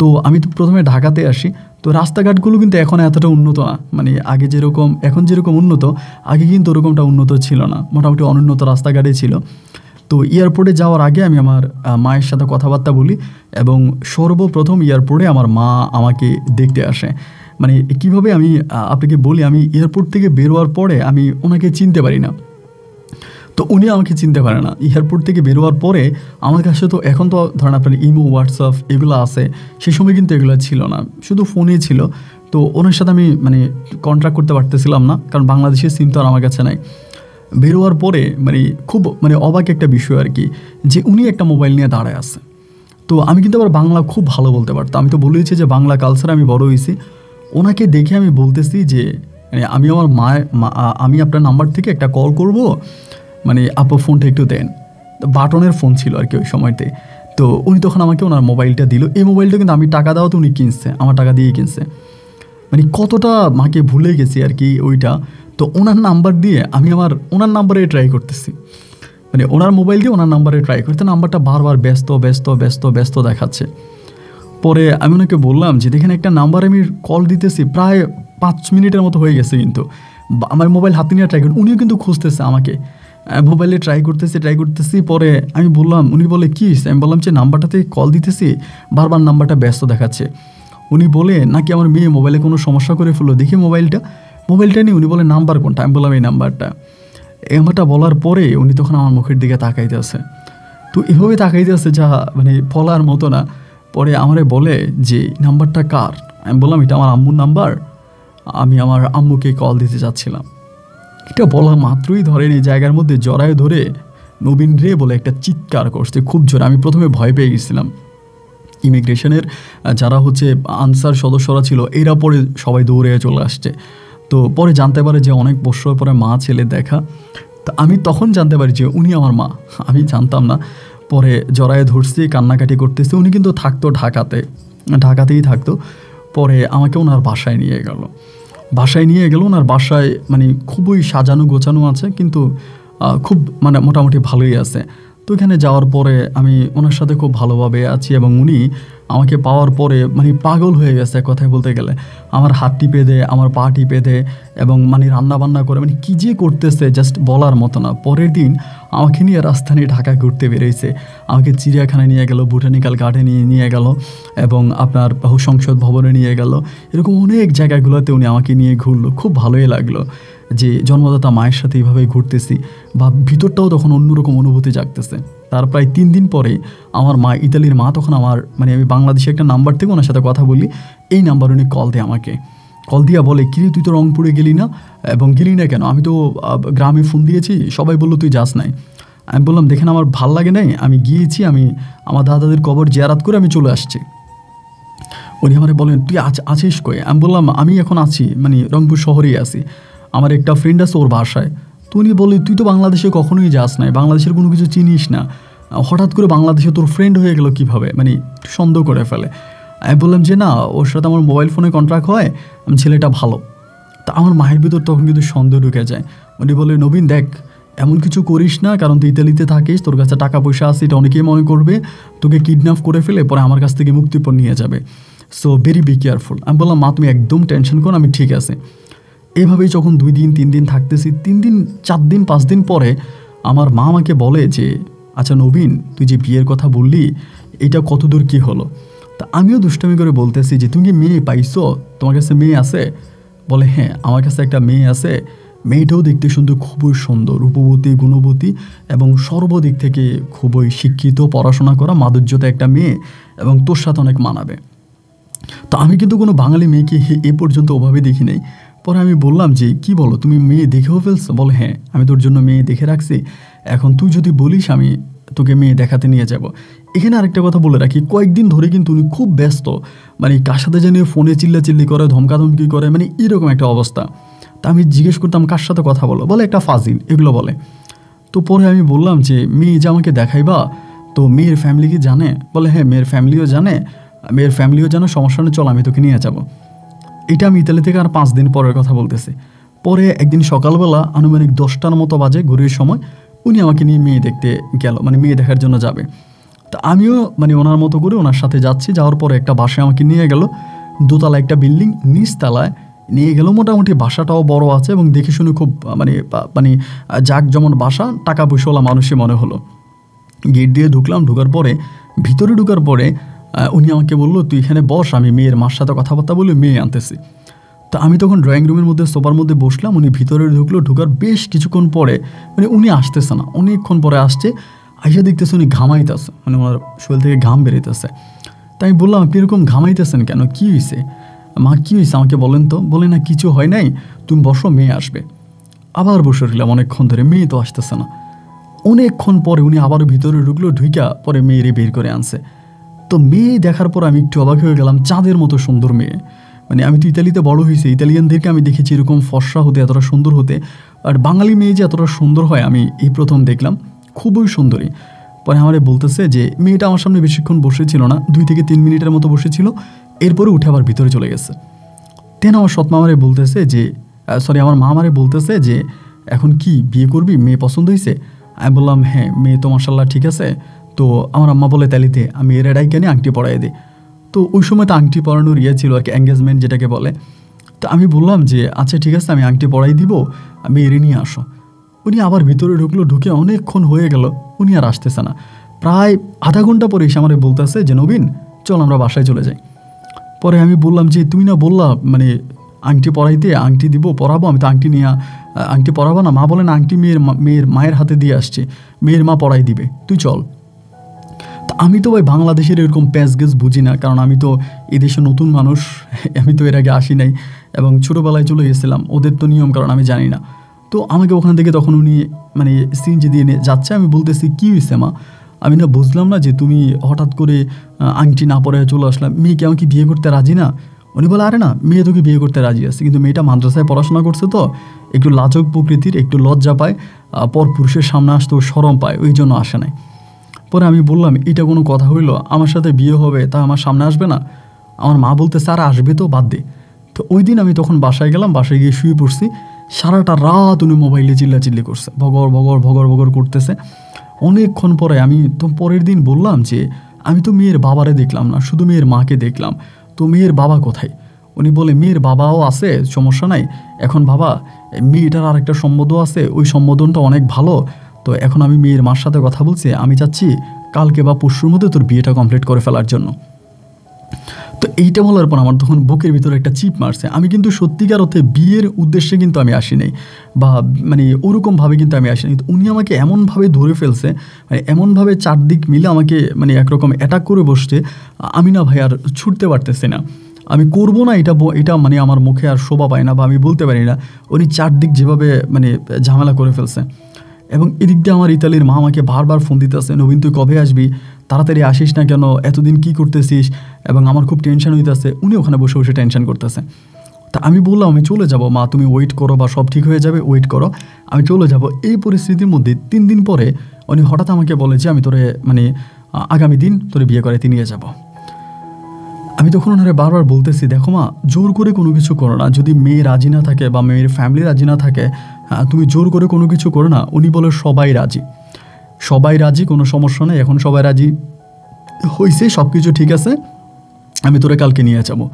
তো আমি তো প্রথমে ঢাকাতে আসি। তো রাস্তাঘাটগুলো কিন্তু এখন এতটা উন্নত না, মানে আগে যেরকম এখন যেরকম উন্নত, আগে কিন্তু ওরকমটা উন্নত ছিল না, মোটামুটি অনুন্নত রাস্তাঘাটে ছিল। তো এয়ারপোর্টে যাওয়ার আগে আমি আমার মায়ের সাথে কথাবার্তা বলি এবং সর্বপ্রথম এয়ারপোর্টে আমার মা আমাকে দেখতে আসে। মানে কীভাবে আমি আপনাকে বলি, আমি এয়ারপোর্ট থেকে বেরোয়ার পরে আমি ওনাকে চিনতে পারি না, তো উনি আমাকে চিনতে পারে না। এয়ারপোর্ট থেকে বেরোয়ার পরে আমার কাছে তো এখন তো ধরেন আপনার ইমো, হোয়াটসঅ্যাপ এগুলো আছে, সেই সময় কিন্তু এগুলো ছিল না, শুধু ফোনে ছিল। তো ওনার সাথে আমি মানে কন্ট্যাক্ট করতে পারতেছিলাম না, কারণ বাংলাদেশের সিম তো আর আমার কাছে নাই। বেরোয়ার পরে মানে খুব মানে অবাক একটা বিষয় আর কি, যে উনি একটা মোবাইল নিয়ে দাঁড়ায় আছে। তো আমি কিন্তু আবার বাংলা খুব ভালো বলতে পারতাম, আমি তো বলেছি যে বাংলা কালচারে আমি বড় হয়েছি। ওনাকে দেখে আমি বলতেছি যে মানে আমি আমার আমি আপনার নাম্বার থেকে একটা কল করব, মানে আপনার ফোনটা একটু দেন। বাটনের ফোন ছিল আর কি ওই সময়তে। তো উনি তখন আমাকে ওনার মোবাইলটা দিল। এই মোবাইলটা কিন্তু আমি টাকা দেওয়া তো উনি কিনছে, আমার টাকা দিয়েই কিনছে। মানে কতটা মাকে ভুলে গেছি আর কি ওইটা। তো ওনার নাম্বার দিয়ে আমি ওনার নাম্বারে ট্রাই করতেছি, মানে ওনার মোবাইল দিয়ে ওনার নাম্বারে ট্রাই করতে নাম্বারটা বারবার ব্যস্ত ব্যস্ত ব্যস্ত ব্যস্ত দেখাচ্ছে। পরে আমি ওনাকে বললাম যে দেখেন একটা নাম্বার আমি কল দিতেছি, প্রায় 5 মিনিটের মতো হয়ে গেছে, কিন্তু আমার মোবাইল হাতে নিয়ে ট্রাই করি, উনিও কিন্তু খুঁজতেছে আমাকে, মোবাইলে ট্রাই করতেছি। পরে আমি বললাম, উনি বলে কী হয়েছে? আমি বললাম যে নাম্বারটাতে কল দিতেছি, বারবার নাম্বারটা ব্যস্ত দেখাচ্ছে। উনি বলে নাকি আমার মেয়ে মোবাইলে কোনো সমস্যা করে ফেললো, দেখি মোবাইলটা নিয়ে উনি বলে নাম্বার কোনটা? আমি বললাম এই নাম্বারটা। এই নাম্বারটা বলার পরে উনি তখন আমার মুখের দিকে তাকাইতে আছে। তো এভাবে তাকাইতে আছে যা মানে বলার মতো না। পরে আমারে বলে যে নাম্বারটা কার? আমি বললাম এটা আমার আম্মুর নাম্বার, আমি আমার আম্মুকে কল দিতে চাচ্ছিলাম। এটা বলা মাত্রই ধরেন এই জায়গার মধ্যে জড়ায় ধরে নবীন রে বলে একটা চিৎকার করছে খুব জোরে। আমি প্রথমে ভয় পেয়ে গেছিলাম। ইমিগ্রেশনের যারা হচ্ছে আনসার সদস্যরা ছিল, এরা পরে সবাই দৌড়ে চলে আসছে। তো পরে জানতে পারে যে অনেক বছর পরে মা ছেলে দেখা। তো আমি তখন জানতে পারি যে উনি আমার মা, আমি জানতাম না। পরে জড়ায় ধরছি, কান্নাকাটি করতেছি। উনি কিন্তু থাকতো ঢাকাতেই থাকতো। পরে আমাকে ওনার বাসায় নিয়ে গেল। ওনার বাসায় মানে খুবই সাজানো গোছানো আছে, কিন্তু খুব মানে মোটামুটি ভালোই আছে। তো এখানে যাওয়ার পরে আমি ওনার সাথে খুব ভালোভাবে আছি, এবং উনি আমাকে পাওয়ার পরে মানে পাগল হয়ে গেছে কথায় বলতে গেলে। আমার হাত টিপে দেয়, আমার পা টিপে দেয়, এবং মানে রান্নাবান্না করে, মানে কী যে করতেছে জাস্ট বলার মতো না। পরের দিন আমাকে নিয়ে রাজধানী ঢাকা ঘুরতে বেরিয়েছে। আমাকে চিড়িয়াখানায় নিয়ে গেল, বোটানিক্যাল গার্ডেনে নিয়ে গেল, এবং আপনার সংসদ ভবনে নিয়ে গেল। এরকম অনেক জায়গাগুলোতে উনি আমাকে নিয়ে ঘুরলো, খুব ভালোই লাগলো যে জন্মদাতা মায়ের সাথে এইভাবে ঘুরতেছি, বা ভিতরটাও তখন অন্যরকম অনুভূতি জাগতেছে। তার প্রায় 3 দিন পরে আমার মা, ইতালির মা, তখন আমার মানে আমি বাংলাদেশে একটা নাম্বার থেকে ওনার সাথে কথা বলি, এই নাম্বার উনি কল দেয় আমাকে। কল দিয়া বলে, কিরে তুই তো রংপুরে গেলি না? এবং গেলি না কেন? আমি তো গ্রামে ফোন দিয়েছি, সবাই বললো তুই যাস নাই। আমি বললাম দেখেন আমার ভাল লাগে নাই, আমি গিয়েছি, আমি আমার দাদাদের কবর জিয়ারাত করে আমি চলে আসছি। উনি আমারে বলেন তুই আছিস কই? আমি বললাম আমি এখন আছি মানে রংপুর শহরেই আছি, আমার একটা ফ্রেন্ড আছে ওর বাসায়। তো উনি বলে তুই তো বাংলাদেশে কখনোই যাস নাই, বাংলাদেশের কোনো কিছু চিনিস না, হঠাৎ করে বাংলাদেশে তোর ফ্রেন্ড হয়ে গেল কীভাবে? মানে সন্দেহ করে ফেলে। আমি বললাম যে না, ওর সাথে আমার মোবাইল ফোনে কন্ট্রাক্ট হয়, আমি ছেলেটা ভালো। তা আমার মায়ের ভিতর তখন কিন্তু সন্দেহ ঢুকে যায়। উনি বলে নবীন দেখ, এমন কিছু করিস না, কারণ তুই ইতালিতে থাকিস, তোর কাছে টাকা পয়সা আছে, এটা অনেকেই মনে করবে তোকে কিডন্যাপ করে ফেলে পরে আমার কাছ থেকে মুক্তিপণ নিয়ে যাবে, সো ভেরি বি কেয়ারফুল। আমি বললাম মা তুমি একদম টেনশন করো, আমি ঠিক আছে। এভাবেই যখন 2 দিন 3 দিন থাকতেছি, 3 দিন 4 দিন 5 দিন পরে আমার মা আমাকে বলে যে আচ্ছা নবীন, তুই যে বিয়ের কথা বললি এটা কতদূর কী হলো? তা আমিও দুষ্টামি করে বলতেছি যে তুমি কি মেয়ে পাইছো, তোমার কাছে মেয়ে আছে? বলে হ্যাঁ আমার কাছে একটা মেয়ে আছে, মেয়েটাও দেখতে সুন্দর, খুবই সুন্দর, রূপবতী, গুণবতী, এবং সর্বদিক থেকে খুবই শিক্ষিত, পড়াশোনা করা, মাধুর্যতা একটা মেয়ে, এবং তোর সাথে অনেক মানাবে। তো আমি কিন্তু কোনো বাঙালি মেয়েকে এ পর্যন্ত ওভাবে দেখি নাই। পরে আমি বললাম যে কি বলো, তুমি মেয়ে দেখেও ফেলছো? বলে হ্যাঁ আমি তোর জন্য মেয়ে দেখে রাখছি, এখন তুই যদি বলিস আমি তোকে মেয়ে দেখাতে নিয়ে যাব। এখানে আরেকটা কথা বলে রাখি, কয়েকদিন ধরে কিন্তু উনি খুব ব্যস্ত, মানে কার সাথে জানি ফোনে চিল্লাচিল্লি করে, ধমকাধমকি করে, মানে এরকম একটা অবস্থা। তা আমি জিজ্ঞেস করতাম কার সাথে কথা বলে একটা ফাজিল, এগুলো বলে। তো পরে আমি বললাম যে মেয়ে যে আমাকে দেখাইবা, তো মেয়ের ফ্যামিলি কি জানে? বলে হ্যাঁ মেয়ের ফ্যামিলিও জানে, সমস্যা নেই, চল আমি তোকে নিয়ে যাব। এটা আমি ইতালি থেকে আর 5 দিন পরের কথা বলতেছি। পরে একদিন সকালবেলা আনুমানিক 10টার মতো বাজে, ঘড়ির সময়, উনি আমাকে নিয়ে মেয়ে দেখতে গেল, মানে মেয়ে দেখার জন্য যাবে। তা আমিও মানে ওনার মতো করে ওনার সাথে যাচ্ছি। যাওয়ার পরে একটা বাসায় আমাকে নিয়ে গেল, দোতলা একটা বিল্ডিং, নিচতলায় নিয়ে গেল। মোটামুটি বাসাটাও বড় আছে, এবং দেখে শুনে খুব মানে জাঁকজমট বাসা, টাকা পয়সাওয়ালা মানুষই মনে হলো। গেট দিয়ে ঢুকলাম, ভিতরে ঢুকার পরে উনি আমাকে বললো তুই এখানে বস, আমি মেয়ের মার সাথে কথাবার্তা বলে মেয়ে আনতেছি। তো আমি তখন ড্রয়িং রুমের মধ্যে সোফার মধ্যে বসলাম, উনি ভিতরে ঢুকার বেশ কিছুক্ষণ পরে মানে উনি আসতেছে না, অনেকক্ষণ পরে আসছে। আইসা দেখতেছে উনি ঘামাইতেছে, মানে ওনার শরীর থেকে ঘাম বেরোতেছে। তাই আমি বললাম আপনি এরকম ঘামাইতেছেন কেন, কী হয়েছে? মা কী হয়েছে আমাকে বলেন তো। বলে না কিছু হয় নাই, তুমি বসো, মেয়ে আসবে। আবার বসে রইলাম অনেকক্ষণ ধরে, মেয়ে তো আসতেছে না। অনেকক্ষণ পরে উনি আবারও ভিতরে ঢুকলো, ঢুইকা পরে মেয়েরে বের করে আনছে। তো মেয়ে দেখার পর আমি একটু অবাক হয়ে গেলাম, চাঁদের মতো সুন্দর মেয়ে। মানে আমি তো ইতালিতে বড় হয়েছি, ইতালিয়ানদেরকে আমি দেখেছি এরকম ফর্সা হতে, এতটা সুন্দর হতে, আর বাঙালি মেয়ে যে এতটা সুন্দর হয় আমি এই প্রথম দেখলাম। খুবই সুন্দরী। পরে আমারে বলতেছে যে মেয়েটা আমার সামনে বেশিক্ষণ বসেছিল না, 2 থেকে 3 মিনিটের মতো বসেছিল, এরপরে উঠে আবার ভিতরে চলে গেছে। তেন আমার সৎমা আমারে বলতেছে যে আমার মা আমারে বলতেছে যে এখন কি বিয়ে করবি, মেয়ে পছন্দ হয়েছে? আমি বললাম হ্যাঁ, মেয়ে তো মাশাল্লাহ ঠিক আছে। তো আমার আম্মা বলে তালিতে আমি এর এরাই কেন আংটি পরাই দিই। তো ওই সময় তো আংটি পরানোর ছিল আর কি, এঙ্গেজমেন্ট যেটাকে বলে। তো আমি বললাম যে আচ্ছা ঠিক আছে, আমি আংটি পরাই দিব, আমি এরে নিয়ে আসো। উনি আবার ভিতরে ঢুকলো, ঢুকে অনেকক্ষণ হয়ে গেল, উনি আর আসতেছে না। প্রায় আধা ঘন্টা পরে এসে আমার বলতেছে যে নবীন চল আমরা বাসায় চলে যাই। পরে আমি বললাম যে তুমি না বললা মানে আংটি পরাইতে, আংটি দিব পরাবো, আমি তো আংটি নিয়ে আংটি পরাবো না। মা বলেন আংটি মেয়ের মায়ের হাতে দিয়ে আসছে, মেয়ের মা পরাই দিবে, তুই চল। তা আমি তো ভাই বাংলাদেশের এরকম প্যাচ গেস বুঝি না, কারণ আমি তো এদেশে নতুন মানুষ, আমি তো এর আগে আসি নাই এবং ছোটোবেলায় চলে গেছিলাম, ওদের তো নিয়ম কারণ আমি জানি না। তো আমাকে ওখান থেকে তখন উনি মানে সিনজি দিয়ে নিয়ে যাচ্ছে, আমি বলতেছি কী হয়েছে মা, আমি না বুঝলাম না যে তুমি হঠাৎ করে আংটি না পরে চলে আসলাম, মেয়েকে আমাকে বিয়ে করতে রাজি না? উনি বলে আরে না, মেয়ে তোকে বিয়ে করতে রাজি আছে, কিন্তু মেয়েটা মাদ্রাসায় পড়াশোনা করছে তো একটু লাজক প্রকৃতির, একটু লজ্জা পায়, পর পুরুষের সামনে আসতেও শরম পায়, ওই জন্য আসে নাই। পরে আমি বললাম এটা কোনো কথা হইলো, আমার সাথে বিয়ে হবে তা আমার সামনে আসবে না? আমার মা বলতে স্যার আসবে তো, বাদ দে। তো ওই দিন আমি তখন বাসায় গেলাম, বাসায় গিয়ে শুয়ে পড়ছি। সারাটা রাত উনি মোবাইলে চিল্লাচিল্লি করছে, ভগর ভগর ভগর ভগর করতেছে। অনেকক্ষণ পরে আমি তো পরের দিন বললাম যে আমি তো মেয়ের বাবারে দেখলাম না, শুধু মেয়ের মাকে দেখলাম, তো মেয়ের বাবা কোথায়? উনি বলে মেয়ের বাবাও আছে, সমস্যা নাই। এখন বাবা মেয়েটার আর একটা সম্বোধন আছে, ওই সম্বোধনটা অনেক ভালো। তো এখন আমি মেয়ের মার সাথে কথা বলছি, আমি চাচ্ছি কালকে বা পরশুর মধ্যে তোর বিয়েটা কমপ্লিট করে ফেলার জন্য। তো এইটা বলার পর আমার তখন বুকের ভিতরে একটা চিপ মারছে। আমি কিন্তু সত্যিকার অর্থে বিয়ের উদ্দেশ্যে কিন্তু আমি আসি নাই, বা মানে ওরকমভাবে কিন্তু আমি আসিনি। তো উনি আমাকে এমনভাবে ধরে ফেলছে, মানে এমনভাবে চারদিক মিলে আমাকে মানে একরকম অ্যাটাক করে বসছে, আমি না ভাই আর ছুটতে পারতেছি না, আমি করবো না এটা মানে আমার মুখে আর শোভা পায় না, বা আমি বলতে পারি না। উনি চারদিক যেভাবে মানে ঝামেলা করে ফেলছে। এবং এদিক দিয়ে আমার ইতালির মা আমাকে বারবার ফোন দিতেছে, নবীন তুই কবে আসবি, তাড়াতাড়ি আসিস না কেন, এতদিন কি করতেছিস, এবং আমার খুব টেনশন হইতেছে। উনি ওখানে বসে বসে টেনশন করতেছে। তা আমি বললাম আমি চলে যাব মা, তুমি ওয়েট করো, বা সব ঠিক হয়ে যাবে, ওয়েট করো, আমি চলে যাব। এই পরিস্থিতির মধ্যে 3 দিন পরে উনি হঠাৎ আমাকে বলে যে আমি তোরে মানে আগামী দিন তোরে বিয়ে করাইতে নিয়ে যাব। আমি তখন ওনারে বারবার বলতেছি দেখো মা, জোর করে কোনো কিছু করো না, যদি মেয়ে রাজি না থাকে বা মেয়ের ফ্যামিলি রাজি না থাকে, তুমি জোর করে কোনো কিছু করো না। উনি বলে সবাই রাজি, সবাই রাজি, কোনো সমস্যা নেই, এখন সবাই রাজি হয়েছে, সব কিছু ঠিক আছে, আমি তোরে কালকে নিয়ে যাবো।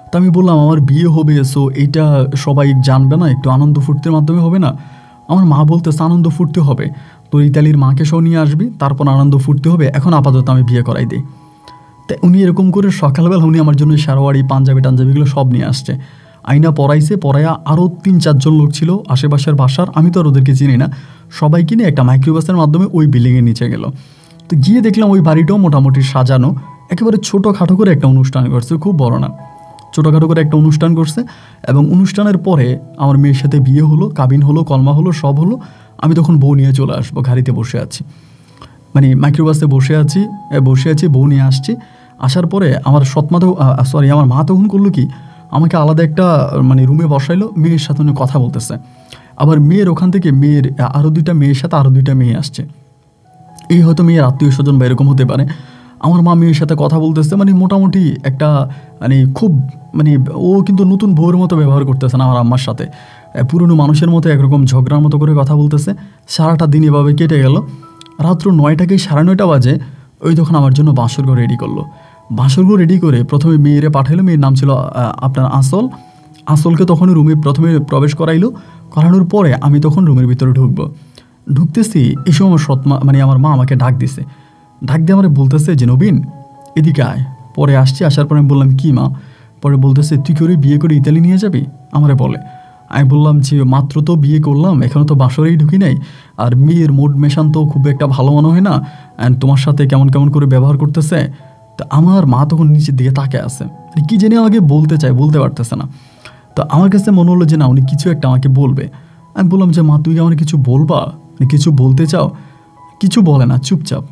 তো আমি বললাম আমার বিয়ে হবে, সো এইটা সবাই জানবে না, একটু আনন্দ ফুর্তির মাধ্যমে হবে না? আমার মা বলতেছে আনন্দ ফুর্তি হবে, তোর ইতালির মাকে সহ নিয়ে আসবি, তারপর আনন্দ ফুর্তি হবে, এখন আপাতত আমি বিয়ে করাই দিই। তাই উনি এরকম করে সকালবেলা উনি আমার জন্য শারোয়ারি, পাঞ্জাবি টাঞ্জাবিগুলো সব নিয়ে আসছে, আইনা পরাইছে। পরাইয়া আরও 3-4 জন লোক ছিল আশেপাশের বাসার, আমি তো আর ওদেরকে চিনি না, সবাই কিনে একটা মাইক্রোবাসের মাধ্যমে ওই বিল্ডিংয়ের নিচে গেল। তো গিয়ে দেখলাম ওই বাড়িটাও মোটামুটি সাজানো, একেবারে ছোটোখাটো করে একটা অনুষ্ঠান করছে, খুব বড় না, ছোটোখাটো করে একটা অনুষ্ঠান করছে। এবং অনুষ্ঠানের পরে আমার মেয়ের সাথে বিয়ে হলো, কাবিন হলো, কলমা হলো, সব হলো। আমি তখন বউ নিয়ে চলে আসবো, গাড়িতে বসে আছি, মানে মাইক্রোবাসে বসে আছি, বউ নিয়ে আসছি। আসার পরে আমার আমার মা তখন করলো কি, আমাকে আলাদা একটা মানে রুমে বসাইলো, মেয়ের সাথে উনি কথা বলতেছে। আবার মেয়ের ওখান থেকে মেয়ের আরও 2টা মেয়ের সাথে আরও 2টা মেয়ে আসছে, এই হয়তো মেয়ের আত্মীয় স্বজন বা এরকম হতে পারে। আমার মা মেয়ের সাথে কথা বলতেছে, মানে মোটামুটি একটা মানে খুব মানে ও কিন্তু নতুন বউয়ের মতো ব্যবহার করতেছে না আমার আম্মার সাথে, পুরনো মানুষের মতো একরকম ঝগড়ার মতো করে কথা বলতেছে। সারাটা দিন এভাবে কেটে গেল। রাত্র 9টা কি 9:30 বাজে ওই তখন আমার জন্য বাসরঘর রেডি করলো। বাসরঘর রেডি করে প্রথমে মেয়েরে পাঠাইলো, মেয়ের নাম ছিল আপনার আসলকে তখন রুমে প্রথমে প্রবেশ করানোর পরে আমি তখন রুমের ভিতরে ঢুকতেছি। এই সময় আমার আমার মা আমাকে ডাক দিয়ে আমার বলতেছে যে নবীন এদিকে আয়। পরে আসছি, আসার পরে আমি বললাম কি মা? পরে বলতেছে তুই করে বিয়ে করে ইতালি নিয়ে যাবি আমারে বলে। আমি বললাম যে মাত্র তো বিয়ে করলাম, এখনও তো বাসরেই ঢুকি নাই, আর মেয়ের মোড মেশান তো খুব একটা ভালো মনে হয় না, অ্যান্ড তোমার সাথে কেমন কেমন করে ব্যবহার করতেছে। তো আমার মা তখন নিচের দিকে তাকে আছে, কি জানি আমাকে বলতে চায়, বলতে পারতেছে না। তো আমার কাছে মনে হলো যে না, উনি কিছু একটা আমাকে বলবে। আমি বললাম যে মা, তুই আমার কিছু বলবা, কিছু বলতে চাও? কিছু বলে না, চুপচাপ।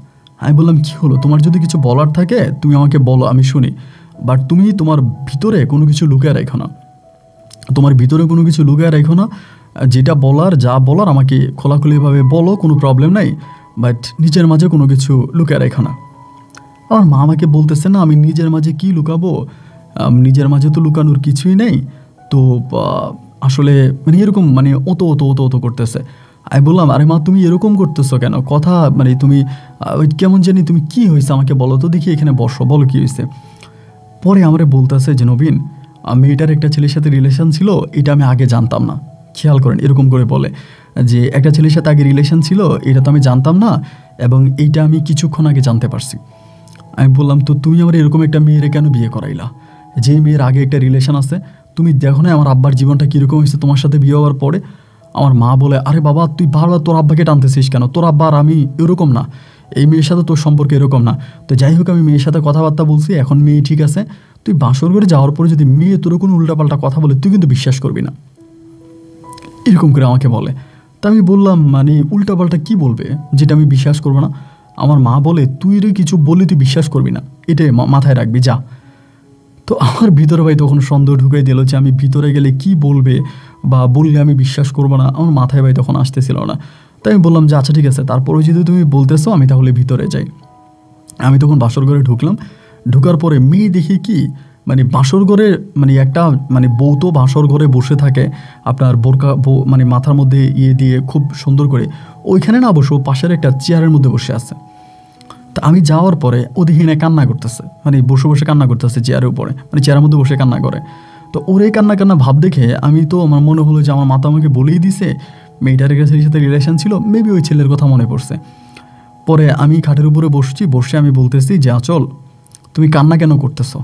আমি বললাম কি হলো, তোমার যদি কিছু বলার থাকে তুমি আমাকে বলো, আমি শুনি, বাট তুমি তোমার ভিতরে কোনো কিছু লুকিয়ে রাখো না, তোমার ভিতরে কোনো কিছু লুকিয়ে রাখো না, যেটা বলার, যা বলার আমাকে খোলাখুলিভাবে বলো, কোনো প্রবলেম নাই, বাট নিজের মাঝে কোনো কিছু লুকিয়ে রাখো না। আমার মা আমাকে বলতেছে না, আমি নিজের মাঝে কি লুকাবো, নিজের মাঝে তো লুকানোর কিছুই নেই। তো আসলে মানে এরকম মানে অত অত অত অত করতেছে। আমি বললাম, আরে মা, তুমি এরকম করতেছো কেন? কথা মানে তুমি কেমন জানি, তুমি কি হয়েছে আমাকে বলো তো দেখি, এখানে বসো, বলো কি হয়েছে। পরে আমরা বলতেছে যে নবীন, মেয়েটার একটা ছেলের সাথে রিলেশন ছিল, এটা আমি আগে জানতাম না। খেয়াল করেন, এরকম করে বলে যে একটা ছেলের সাথে আগে রিলেশন ছিল, এটা তো আমি জানতাম না, এবং এইটা আমি কিছুক্ষণ আগে জানতে পারছি। আমি বললাম, তো তুমি আমার এরকম একটা মেয়েরে কেন বিয়ে করাইলা, যেই মেয়ের আগে একটা রিলেশন আছে? তুমি দেখো না আমার আব্বার জীবনটা কীরকম হয়েছে তোমার সাথে বিয়ে হওয়ার পরে। আমার মা বলে, আরে বাবা, তুই বারবার তোর আব্বাকে টানতেছিস কেন? তোর আব্বা আর আমি এরকম না, এই মেয়ের সাথে তোর সম্পর্ক এরকম না। তো যাই হোক, আমি মেয়ের সাথে কথাবার্তা বলছি, এখন মেয়ে ঠিক আছে। তুই বাসর করে যাওয়ার পরে যদি মেয়ে তোর কোনো উল্টাপাল্টা কথা বলে, তুই কিন্তু বিশ্বাস করবি না, এরকম করে আমাকে বলে। তা আমি বললাম, মানে উল্টাপাল্টা কি বলবে যেটা আমি বিশ্বাস করবো না? আমার মা বলে, তুই রে কিছু বললে তুই বিশ্বাস করবি না, এটাই মাথায় রাখবি, যা। তো আমার ভিতরে ভাই তখন সন্দেহ ঢুকাই দিল যে আমি ভিতরে গেলে কি বলবে বা বললে আমি বিশ্বাস করবো না, আমার মাথায় ভাই তখন আসতেছিল না। তাই আমি বললাম যে আচ্ছা ঠিক আছে, তারপরে যদি তুমি বলতেছো আমি তাহলে ভিতরে যাই। আমি তখন বাসর ঘরে ঢুকলাম। ঢুকার পরে মেয়ে দেখি কি, মানে বাসর ঘরে মানে একটা মানে বউ তো বাসর ঘরে বসে থাকে আপনার বোরকা মানে মাথার মধ্যে ইয়ে দিয়ে খুব সুন্দর করে, ওইখানে না বসে পাশের একটা চেয়ারের মধ্যে বসে আছে। তা আমি যাওয়ার পরে ও দেখি না কান্না করতেছে, মানে বসে বসে কান্না করতেছে চেয়ারের উপরে, মানে চেয়ারের মধ্যে বসে কান্না করে। তো ওরে কান্না ভাব দেখে আমি তো, আমার মনে হলো যে আমার মাথা আমাকে বলেই দিছে মেয়েটার ছেলের সাথে রিলেশন ছিল, মেবি ওই ছেলের কথা মনে পড়ছে। পরে আমি খাটের উপরে বসে আমি বলতেছি যে আচল, তুমি কান্না কেন করতেছো?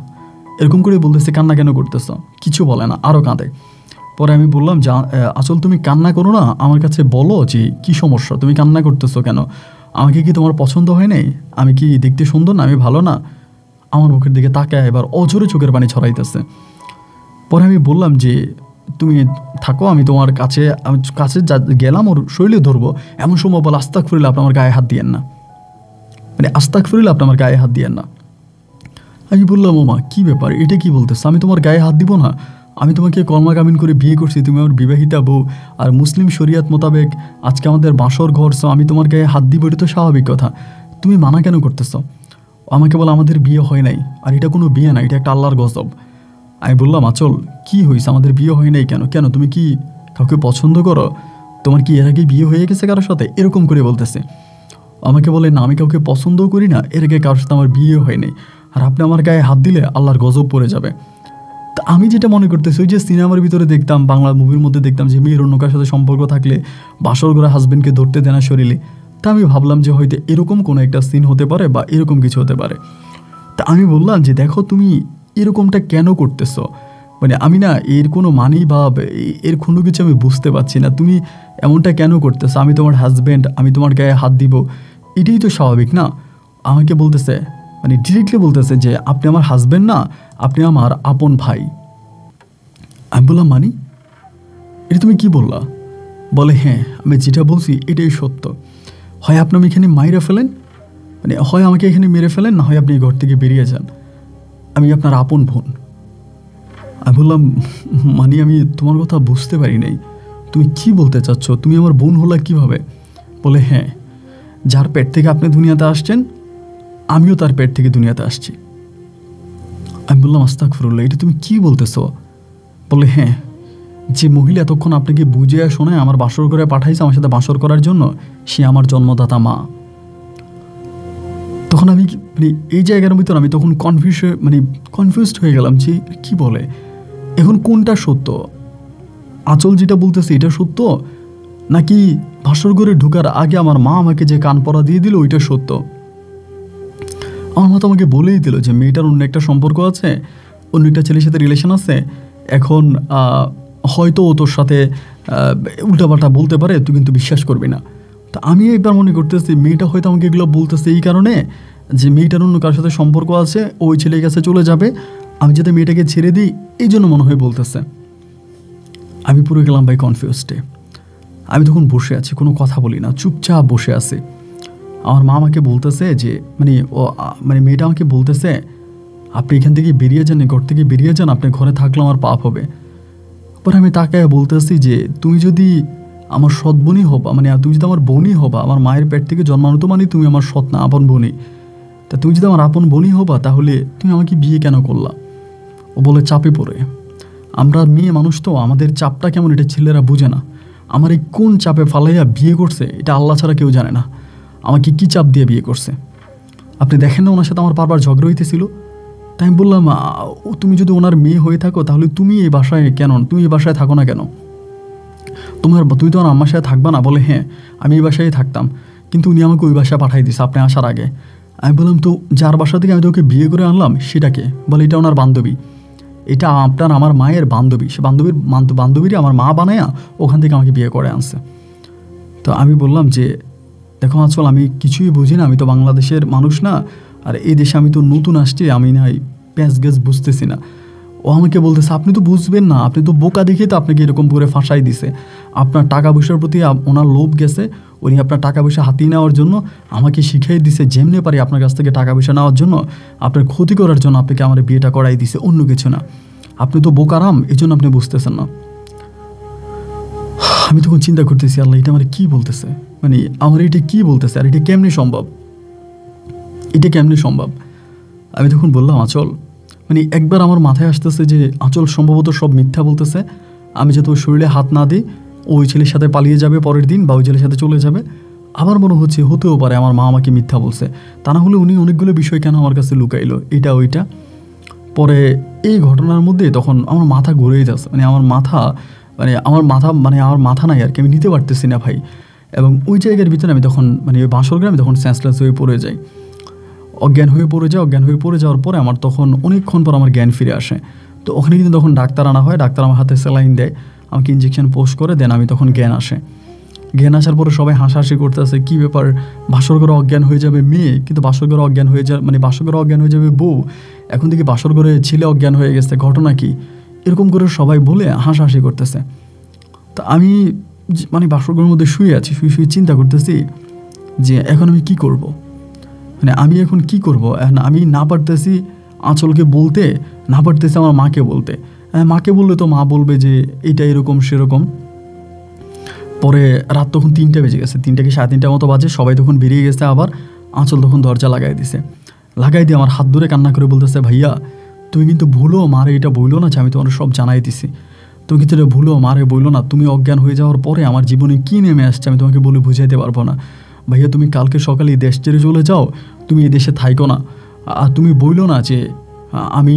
এরকম করে বলতেছে, কান্না কেন করতেছো? কিছু বলে না, আরও কাঁদে। পরে আমি বললাম যে আচল, তুমি কান্না করো না, আমার কাছে বলো যে কী সমস্যা, তুমি কান্না করতেছো কেন? আমাকে কি তোমার পছন্দ হয় নাই? আমি কি দেখতে সুন্দর না? আমি ভালো না? আমার মুখের দিকে তাকায় এবার অঝরে চোখের পানি ছড়াইতেছে। পরে আমি বললাম যে তুমি থাকো, আমি তোমার কাছে গেলাম, ওর শরীরে ধরবো, এমন সময় বলে আস্তাগফিরুল্লাহ, আপনি আমার গায়ে হাত দিয়েন না, মানে আস্তাগফিরুল্লাহ, আপনি আমার গায়ে হাত দিয়েন না। আমি বললাম, ও মা, কী ব্যাপার, এটা কি বলতেছে? আমি তোমার গায়ে হাত দিব না, আমি তোমাকে কলমা কামিন করে বিয়ে করছি, তুমি আমার বিবাহিতা বউ, আর মুসলিম শরিয়াত মোতাবেক আজকে আমাদের বাসর ঘর, সো আমি তোমার গায়ে হাত দিব, এটা তো স্বাভাবিক কথা, তুমি মানা কেন করতেছ? আমাকে বলো আমাদের বিয়ে হয় নাই, আর এটা কোনো বিয়ে না, এটা একটা আল্লাহর গজব। আমি বললাম, আচল কি হয়েছে, আমাদের বিয়ে হয় নাই কেন? কেন তুমি কি কাউকে পছন্দ করো? তোমার কি এর আগে বিয়ে হয়ে গেছে কারোর সাথে? এরকম করে বলতেছে। আমাকে বলে, না আমি কাউকে পছন্দও করি না, এর আগে কারোর সাথে আমার বিয়ে হয়নি, আর আপনি আমার গায়ে হাত দিলে আল্লাহর গজব পড়ে যাবে। তা আমি যেটা মনে করতেছি, ওই যে সিনেমার ভিতরে দেখতাম, বাংলা মুভির মধ্যে দেখতাম যে মেয়ের অন্য কারোর সাথে সম্পর্ক থাকলে বাসর ঘরে হাজবেন্ডকে ধরতে দেয় না শরীরে। তা আমি ভাবলাম যে হয়তো এরকম কোনো একটা সিন হতে পারে বা এরকম কিছু হতে পারে। তা আমি বললাম যে দেখো, তুমি এরকমটা কেন করতেছো? মানে আমি না এর কোনো মানেই বা এর কোনো কিছু আমি বুঝতে পারছি না, তুমি এমনটা কেন করতেছো? আমি তোমার হাজব্যান্ড, আমি তোমার গায়ে হাত দিব, এটাই তো স্বাভাবিক না? আমাকে বলতেছে, মানে ডিরেক্টলি বলতেছে যে আপনি আমার হাজব্যান্ড না, আপনি আমার আপন ভাই। আমি বললাম, মানে এটা তুমি কি বললা? বলে, হ্যাঁ, আমি যেটা বলছি এটাই সত্য, হয় আপনি আমি এখানে মাইরে ফেলেন, মানে হয় আমাকে এখানে মেরে ফেলেন, না হয় আপনি ঘর থেকে বেরিয়ে যান, আমি আপনার আপন বোন। আমি বললাম, মানে আমি তোমার কথা বুঝতে পারি নাই, তুমি কি বলতে চাচ্ছ? তুমি আমার বোন হলা কিভাবে? বলে, হ্যাঁ, যার পেট থেকে আপনি দুনিয়াতে আসছেন, আমিও তার পেট থেকে দুনিয়াতে আসছি। আমি বললাম, আস্তাগফিরুল্লাহ, এটা তুমি কি বলতেছো? বলে, হ্যাঁ, যে মহিলা এতক্ষণ আপনাকে বুঝিয়ে শোনায় আমার বাসর ঘরে পাঠাইছে আমার সাথে বাসর করার জন্য, সে আমার জন্মদাতা মা। তখন আমি মানে এই জায়গার ভিতর আমি তখন কনফিউজড হয়ে গেলাম যে কি বলে, এখন কোনটা সত্য? আঁচল যেটা বলতেছে এটা সত্য, নাকি বাসর ঘরে ঢোকার আগে আমার মা আমাকে যে কান পরা দিয়ে দিল ওইটা সত্য? আমার মা তো আমাকে বলেই দিল যে মেয়েটার অন্য একটা সম্পর্ক আছে, অন্য একটা ছেলের সাথে রিলেশন আছে, এখন হয়তো ও তোর সাথে উল্টাপাল্টা বলতে পারে, তুই কিন্তু বিশ্বাস করবি না। তা আমি একবার মনে করতেছি মেয়েটা হয়তো আমাকে এগুলো বলতেছে এই কারণে যে মেয়েটার অন্য কার সাথে সম্পর্ক আছে, ওই ছেলের কাছে চলে যাবে, আমি যাতে মেয়েটাকে ছেড়ে দিই এই জন্য মনে হয় বলতেছে। আমি পুরো গেলাম ভাই কনফিউজডে। আমি তখন বসে আছি, কোনো কথা বলি না, চুপচাপ বসে আছি। আমার মা আমাকে বলতেছে যে মেয়েটা আমাকে বলতেছে, আপনি এখান থেকে বেরিয়ে যান, ঘর থেকে বেরিয়ে যান, আপনি ঘরে থাকলে আমার পাপ হবে। পরে আমি তাকে বলতেছি যে তুমি যদি আমার সৎ বোনই হবা, তুমি যদি আমার বোনই হবা, আমার মায়ের পেট থেকে জন্মানো তো তুমি আমার সৎ না, আপন বোনই। তা তুমি যদি আমার আপন বোনই হবা তাহলে তুমি আমাকে বিয়ে কেন করলা? ও বলে চাপে পড়ে। আমরা মেয়ে মানুষ তো, আমাদের চাপটা কেমন এটা ছেলেরা বুঝে না। আমার এই কোন চাপে ফালাইয়া বিয়ে করছে এটা আল্লাহ ছাড়া কেউ জানে না। আমাকে কি চাপ দিয়ে বিয়ে করছে? আপনি দেখেন না ওনার সাথে আমার বারবার ঝগড়া হইতেছিল। তাই আমি বললাম, তুমি যদি ওনার মেয়ে হয়ে থাকো তাহলে তুমি এই বাসায় কেন, তুমি এই বাসায় থাকো না কেন? তুমি তো আমার আম্মার সাথে থাকবা না? বলে হ্যাঁ, আমি এই বাসায় থাকতাম, কিন্তু উনি আমাকে ওই বাসায় পাঠাই দিছে আপনি আসার আগে। আমি বললাম, তো যার বাসা থেকে আমি তোকে বিয়ে করে আনলাম সেটাকে? বলে এটা ওনার বান্ধবী, এটা আমার মায়ের বান্ধবী, সে বান্ধবীরই আমার মা বানায়া ওখান থেকে আমাকে বিয়ে করে আনছে। তো আমি বললাম যে দেখো আঁচল, আমি কিছুই বুঝি না, আমি তো বাংলাদেশের মানুষ না, আর এই দেশে আমি তো নতুন আসছি, আমি না প্যাঁচ গ্যাস বুঝতেছি না। ও আমাকে বলতেছে আপনি তো বুঝবেন না, আপনি তো বোকা দেখে তো আপনাকে এরকম করে ফাঁসাই দিছে, আপনার টাকা পয়সার প্রতি ওনার লোভ গেছে, উনি আপনার টাকা পয়সা হাতিয়ে নেওয়ার জন্য আমাকে শিখিয়ে দিছে যেমনি পারি আপনার কাছ থেকে টাকা পয়সা নেওয়ার জন্য, আপনার ক্ষতি করার জন্য আপনাকে আমার বিয়েটা করাই দিছে, অন্য কিছু না। আপনি তো বোকারাম, এই জন্য আপনি বুঝতেছেন না। আমি তখন চিন্তা করতেছি, আল্লাহ এটা আমার কী বলতেছে, আমার এটা কী বলতেছে, আর এটা কেমনি সম্ভব, এটা কেমনি সম্ভব? আমি তখন বললাম, আঁচল একবার আমার মাথায় আসতেছে যে আঁচল সম্ভবত সব মিথ্যা বলতেছে, আমি যাতে ওর শরীরে হাত না দিই, ওই ছেলের সাথে পালিয়ে যাবে পরের দিন বা ওই ছেলের সাথে চলে যাবে। আমার মনে হচ্ছে হতেও পারে আমার মা আমাকে মিথ্যা বলছে, তা না হলে উনি অনেকগুলো বিষয় কেন আমার কাছে লুকাইলো, এটা ওইটা। পরে এই ঘটনার মধ্যে তখন আমার মাথা ঘুরেই যাচ্ছে, আমার মাথা নাই আর কি, আমি নিতে পারতেছি না ভাই। এবং ওই জায়গার ভিতরে আমি তখন ওই বাঁশর গ্রামে তখন সেন্সলেস হয়ে পড়ে যাই, অজ্ঞান হয়ে পড়ে যাওয়ার পরে আমার তখন অনেকক্ষণ পর আমার জ্ঞান ফিরে আসে। তো ওখানে কিন্তু তখন ডাক্তার আনা হয়, ডাক্তার আমার হাতে স্যালাইন দেয়, আমাকে ইঞ্জেকশন পোস্ট করে দেন, আমি তখন জ্ঞান আসে। জ্ঞান আসার পরে সবাই হাসাহাসি করতেছে, কী ব্যাপার, বাসর ঘরে অজ্ঞান হয়ে যাবে মেয়ে, কিন্তু বাসর ঘরে অজ্ঞান হয়ে বাসর ঘরে অজ্ঞান হয়ে যাবে বউ, এখন থেকে বাসর ঘরে ছেলে অজ্ঞান হয়ে গেছে, ঘটনা কি? এরকম করে সবাই বলে হাসাহাসি করতেছে। তা আমি বাসর ঘরের মধ্যে শুয়ে আছি, শুয়ে চিন্তা করতেছি যে এখন আমি কি করব, আমি এখন কি করব? আমি না পারতেছি আঁচলকে বলতে, না পারতেছি আমার মাকে বলতে। মাকে বললে তো মা বলবে যে এটা এরকম সেরকম। পরে রাত তখন 3টা বেজে গেছে, 3টা কি 3:30 মতো বাজে, সবাই তখন বেরিয়ে গেছে। আবার আঁচল তখন দরজা লাগাই দিয়ে আমার হাত ধরে কান্না করে বলতেছে, ভাইয়া তুমি কিন্তু ভুলো মারে এটা বইলো না যে আমি তোমার সব জানাই দিছি, তুমি কিন্তু এটা ভুলো মারে বইলো না, তুমি অজ্ঞান হয়ে যাওয়ার পরে আমার জীবনে কী নেমে আসছে আমি তোমাকে বলে বুঝাইতে পারবো না। ভাইয়া তুমি কালকে সকালে এই দেশ ছেড়ে চলে যাও, তুমি এই দেশে থাইকো না, আর তুমি বইলো না যে আমি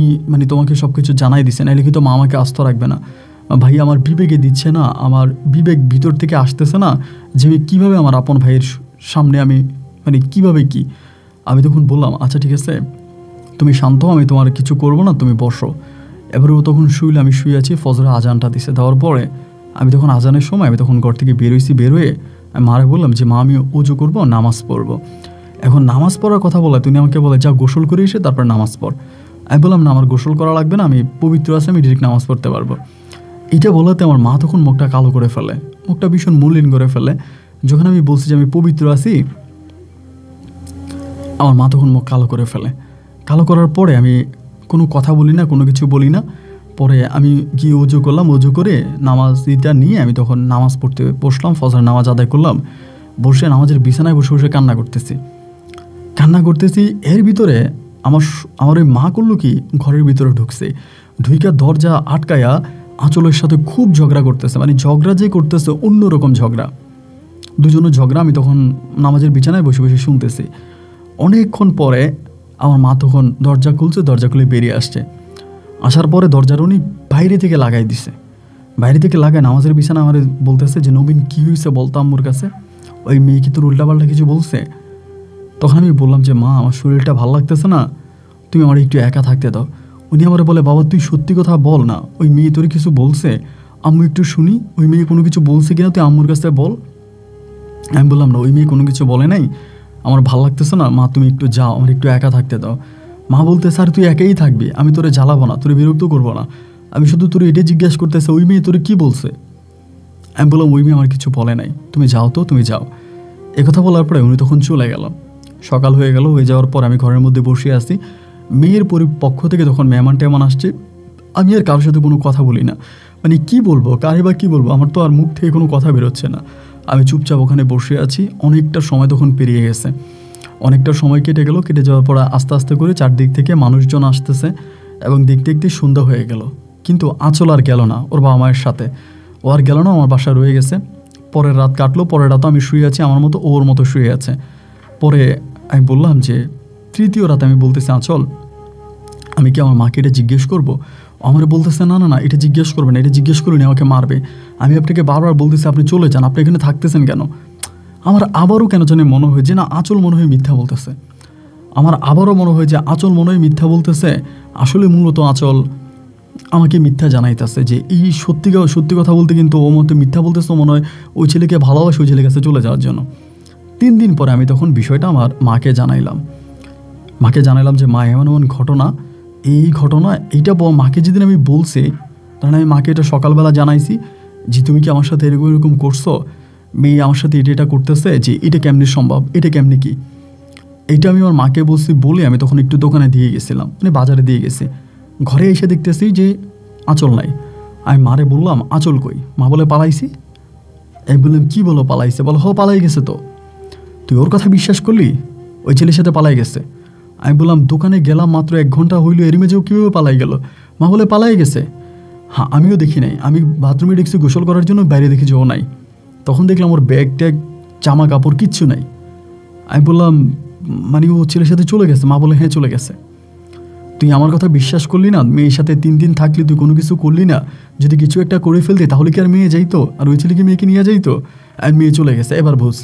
তোমাকে সব কিছু জানাই দিছে, নাইলে কিন্তু মা আমাকে আস্ত রাখবে না। ভাই আমার বিবেকে দিচ্ছে না, আমার বিবেক ভিতর থেকে আসতেছে না যে আমি কীভাবে আমার আপন ভাইয়ের সামনে আমি কীভাবে কি। আমি তখন বললাম, আচ্ছা ঠিক আছে তুমি শান্ত, আমি তোমার কিছু করবো না, তুমি বসো। এবারে ও তখন শুইলে, আমি শুয়ে আছি, ফজরের আজানটা দিছে, দেওয়ার পরে আমি তখন আজানের সময় আমি তখন ঘর থেকে বেরোয়ে আমি মারে বললাম যে মা আমি ওযু করবো, নামাজ পড়বো। এখন নামাজ পড়ার কথা বলে তুমি আমাকে বলে যা গোসল করে এসে তারপর নামাজ পড়। আমি বললাম না, আমার গোসল করা লাগবে না, আমি পবিত্র আছি, আমি ডিরেক্ট নামাজ পড়তে পারবো। এটা বলাতে আমার মা তখন মুখটা কালো করে ফেলে, মুখটা ভীষণ মলিন করে ফেলে। যখন আমি বলছি যে আমি পবিত্র আছি, আমার মা তখন মুখ কালো করে ফেলে। কালো করার পরে আমি কোনো কথা বলি না, কোনো কিছু বলি না। পরে আমি গিয়ে ওযু করলাম, ওযু করে নামাজটা নিয়ে আমি তখন নামাজ পড়তে বসলাম, ফজর নামাজ আদায় করলাম। বসে নামাজের বিছানায় বসে বসে কান্না করতেছি। এর ভিতরে আমার ওই মা করলো কি, ঘরের ভিতরে ঢুইকা দরজা আটকায়া আঁচলের সাথে খুব ঝগড়া করতেছে, ঝগড়া যে করতেছে অন্যরকম ঝগড়া, দুজনের ঝগড়া। আমি তখন নামাজের বিছানায় বসে বসে শুনতেছি। অনেকক্ষণ পরে আমার মা তখন দরজা খুলে বেরিয়ে আসার পরে দরজার উনি বাইরে থেকে লাগাই দিছে, নামাজের বিছানা আমার বলতেছে যে নবীন কী হয়েছে বলতো আম্মুর কাছে, ওই মেয়ে কি তোর উল্টাপাল্টা কিছু বলছে? তখন আমি বললাম যে মা আমার শরীরটা ভালো লাগতেছে না, তুমি আমার একটু একা থাকতে দাও। উনি আমার বলে বাবা তুই সত্যি কথা বল না, ওই মেয়ে তোর কিছু বলছে? আম্মু একটু শুনি, ওই মেয়ে কোনো কিছু বলছে কিনা তুই আম্মুর কাছে বল। আমি বললাম না, ওই মেয়ে কোনো কিছু বলে নাই, আমার ভাল লাগতেছে না, মা তুমি একটু যাও, আমার একটু একা থাকতে দাও। মা বলতে, স্যার তুই একাই থাকবি, আমি তোরে জ্বালাবো না, তোরে বিরক্ত করবো না, আমি শুধু তোর এটাই জিজ্ঞাসা করতেছে ওই মেয়ে তোরে কী বলছে। আমি বললাম ওই মেয়ে আমার কিছু বলে নাই, তুমি যাও তো, তুমি যাও। একথা বলার পরে উনি তখন চলে গেল। সকাল হয়ে গেল, হয়ে যাওয়ার পর আমি ঘরের মধ্যে বসে আছি। মেয়ের পক্ষ থেকে তখন মেহমান টেমান আসছে। আমি আর কারোর সাথে কোনো কথা বলি না, মানে কি বলবো, কারে বা কী বলবো, আমার তো আর মুখ থেকে কোনো কথা বেরোচ্ছে না। আমি চুপচাপ ওখানে বসে আছি। অনেকটা সময় তখন পেরিয়ে গেছে, অনেকটা সময় কেটে গেল। কেটে যাওয়ার পর আস্তে আস্তে করে চারদিক থেকে মানুষজন আসতেছে এবং দেখতে দেখতে সন্ধ্যা হয়ে গেল। কিন্তু আঁচল আর গেল না ওর বাবা মায়ের সাথে, ও আর গেল না, আমার বাসায় রয়ে গেছে। পরের রাত কাটলো, পরের রাতও আমি শুয়ে আছি আমার মতো, ওর মতো শুয়ে আছে। পরে আমি বললাম যে তৃতীয় রাতে আমি বলতেছি, আঁচল আমি কি আমার মাকে এটা জিজ্ঞেস করবো? আমার বলতেছে না না না, এটা জিজ্ঞেস করবে না, এটা জিজ্ঞেস করুন আমাকে মারবে। আমি আপনাকে বারবার বলতেছি আপনি চলে যান, আপনি এখানে থাকতেছেন কেন? আমার আবারও কেন জানি মনে হয় যে না, আঁচল মনে হয় মিথ্যা বলতেছে। আমার আবারও মনে হয় যে আঁচল মনে হয় মিথ্যা বলতেছে। আসলে মূলত আঁচল আমাকে মিথ্যা জানাইতেছে যে এই সত্যি কথা বলতে কিন্তু ও মতো মিথ্যা বলতেছে, মনে হয় ওই ছেলেকে ভালোবাসে ওই ছেলের কাছে চলে যাওয়ার জন্য। 3 দিন পরে আমি তখন বিষয়টা আমার মাকে জানাইলাম যে মা এমন এমন ঘটনা, এই ঘটনা এইটা মাকে যেদিন আমি বলছি, তখন আমি মাকে এটা সকালবেলা জানাইছি যে তুমি কি আমার সাথে এরকম এরকম করছো, মেয়ে আমার সাথে এটা করতেছে, যে এটা কেমনি সম্ভব, এটা কেমনি কি, এইটা আমি আমার মাকে বলছি। বলে আমি তখন একটু দোকানে দিয়ে গেছিলাম, মানে বাজারে দিয়ে গেছি। ঘরে এসে দেখতেছি যে আঁচল নাই। আমি মারে বললাম আঁচল কই? মা বলে পালাইছি। আমি বললাম কী বলো পালাইছে? বলো হ পালাই গেছে। তো তুই ওর কথা বিশ্বাস করলি? ওই ছেলের সাথে পালাই গেছে। আমি বললাম দোকানে গেলাম মাত্র 1 ঘন্টা হইল, এর মেঝেও কীভাবে পালাই গেল? মা বলে পালাই গেছে। হ্যাঁ আমিও দেখি নাই, আমি বাথরুমে দেখছি গোসল করার জন্য, বাইরে দেখি যে ও নাই। তখন দেখলাম ওর ব্যাগ ট্যাগ জামা কাপড় কিচ্ছু নাই। আমি বললাম মানে ও ছেলের সাথে চলে গেছে? মা বলে হ্যাঁ চলে গেছে। তুই আমার কথা বিশ্বাস করলি না? মেয়ের সাথে 3 দিন থাকলি, তুই কোনো কিছু করলি না? যদি কিছু একটা করে ফেলতে তাহলে কি আর মেয়ে যাইতো? আর ওই ছেলেকে মেয়েকে নিয়ে যাইতো? আর মেয়ে চলে গেছে, এবার বুঝ।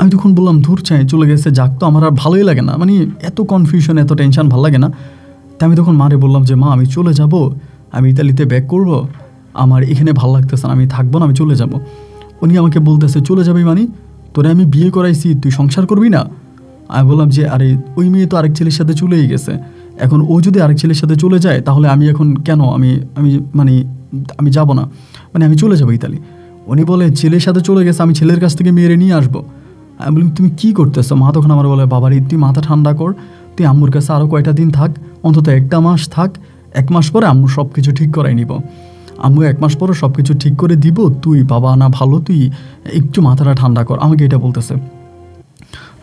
আমি তখন বললাম ধুর চাই চলে গেছে, যাক তো, আমার আর ভালোই লাগে না, মানে এত কনফিউশন এত টেনশন ভালো লাগে না। তাই আমি তখন মারে বললাম যে মা আমি চলে যাব, আমি ইতালিতে ব্যাক করব, আমার এখানে ভালো লাগতেছে না, আমি থাকবো না, আমি চলে যাব। উনি আমাকে বলতেছে চলে যাবি মানে? তোরে আমি বিয়ে করাইছি, তুই সংসার করবি না? আমি বললাম যে আরে ওই মেয়ে তো আরেক ছেলের সাথে চলেই গেছে, এখন ও যদি আরেক ছেলের সাথে চলে যায় তাহলে আমি এখন কেন, আমি মানে আমি যাব না, মানে আমি চলে যাবো ইতালি। উনি বলে ছেলের সাথে চলে গেছে, আমি ছেলের কাছ থেকে মেয়েরে নিয়ে আসবো। আমি বললাম তুমি কী করতেছো? মা তখন আমার বলে বাবারে তুই মাথা ঠান্ডা কর, তুই আম্মুর কাছে আরও কয়টা দিন থাক, অন্তত 1টা মাস থাক, 1 মাস পরে আম্মু সব কিছু ঠিক করাই নিব, আম্মু 1 মাস পরে সব কিছু ঠিক করে দিব, তুই বাবা না ভালো, তুই একটু মাথাটা ঠান্ডা কর, আমাকে এটা বলতেছে।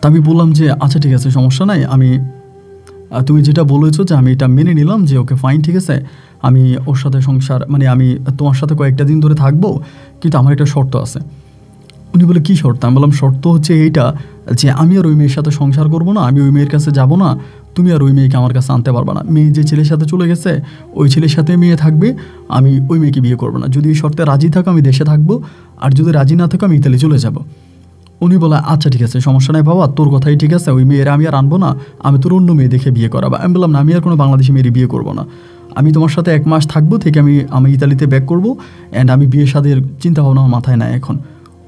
তা আমি বললাম যে আচ্ছা ঠিক আছে সমস্যা নাই, আমি তুমি যেটা বলেছো যে আমি এটা মেনে নিলাম যে ওকে ফাইন, ঠিক আছে, আমি ওর সাথে সংসার, মানে আমি তোমার সাথে কয়েকটা দিন ধরে থাকবো, কিন্তু আমার একটা শর্ত আছে। উনি বলে কী শর্ত? আমি বললাম শর্ত হচ্ছে এইটা যে আমি আর ওই মেয়ের সাথে সংসার করবো না, আমি ওই মেয়ের কাছে যাব না, তুমি আর ওই মেয়েকে আমার কাছে আনতে পারবে না, মেয়ে যে ছেলের সাথে চলে গেছে ওই ছেলের সাথে মেয়ে থাকবে, আমি ওই মেয়েকে বিয়ে করবো না, যদি এই শর্তে রাজি থাকো আমি দেশে থাকবো, আর যদি রাজি না থাকো আমি ইতালি চলে যাব। উনি বলে আচ্ছা ঠিক আছে সমস্যা নাই বাবা, তোর কথাই ঠিক আছে, ওই মেয়েরা আমি আর আনবো না, আমি তোর অন্য মেয়ে দেখে বিয়ে করাবো। আমি বললাম না আমি আর কোনো বাংলাদেশি মেয়েরই বিয়ে করবো না, আমি তোমার সাথে 1 মাস থাকবো, থেকে আমি ইতালিতে ব্যাক করবো, অ্যান্ড আমি বিয়ে শাদীর চিন্তাভাবনা আমার মাথায় নাই এখন।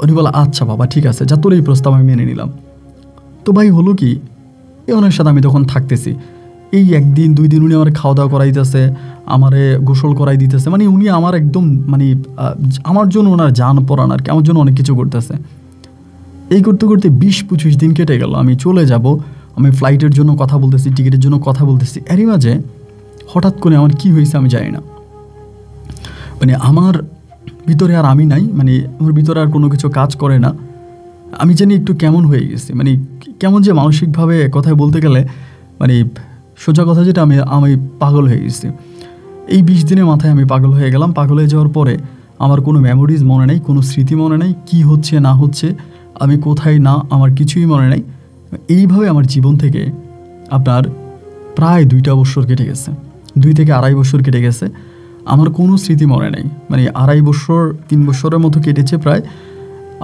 উনি বলে আচ্ছা বাবা ঠিক আছে, যা তোর এই প্রস্তাব আমি মেনে নিলাম। তো ভাই হলো কি, এই ওনার সাথে আমি তখন থাকতেছি, এই 1 দিন 2 দিন উনি আমার খাওয়া দাওয়া করাইতেছে, আমারে গোসল করাই দিতেছে, মানে উনি আমার একদম মানে আমার জন্য ওনার জান পরান আর কি, আমার জন্য অনেক কিছু করতেছে। এই করতে করতে 20-25 দিন কেটে গেল, আমি চলে যাব, আমি ফ্লাইটের জন্য কথা বলতেছি, টিকিটের জন্য কথা বলতেছি, এরই মাঝে হঠাৎ করে আমার কী হয়েছে আমি জানি না, মানে আমার ভিতরে আর আমি নাই, মানে আমার ভিতরে আর কোনো কিছু কাজ করে না, আমি জানি একটু কেমন হয়ে গেছি, মানে কেমন যে মানসিকভাবে কথায় বলতে গেলে, মানে সোজা কথা যেটা আমি পাগল হয়ে গেছি। এই 20 দিনের মাথায় আমি পাগল হয়ে গেলাম। পাগল হয়ে যাওয়ার পরে আমার কোনো মেমোরিজ মনে নেই, কোনো স্মৃতি মনে নেই, কী হচ্ছে না হচ্ছে, আমি কোথায় না, আমার কিছুই মনে নেই। এইভাবে আমার জীবন থেকে আপনার প্রায় 2টা বছর কেটে গেছে, 2 থেকে আড়াই বছর কেটে গেছে, আমার কোনো স্মৃতি মনে নেই, মানে 2.5 বছর 3 বছরের মতো কেটেছে, প্রায়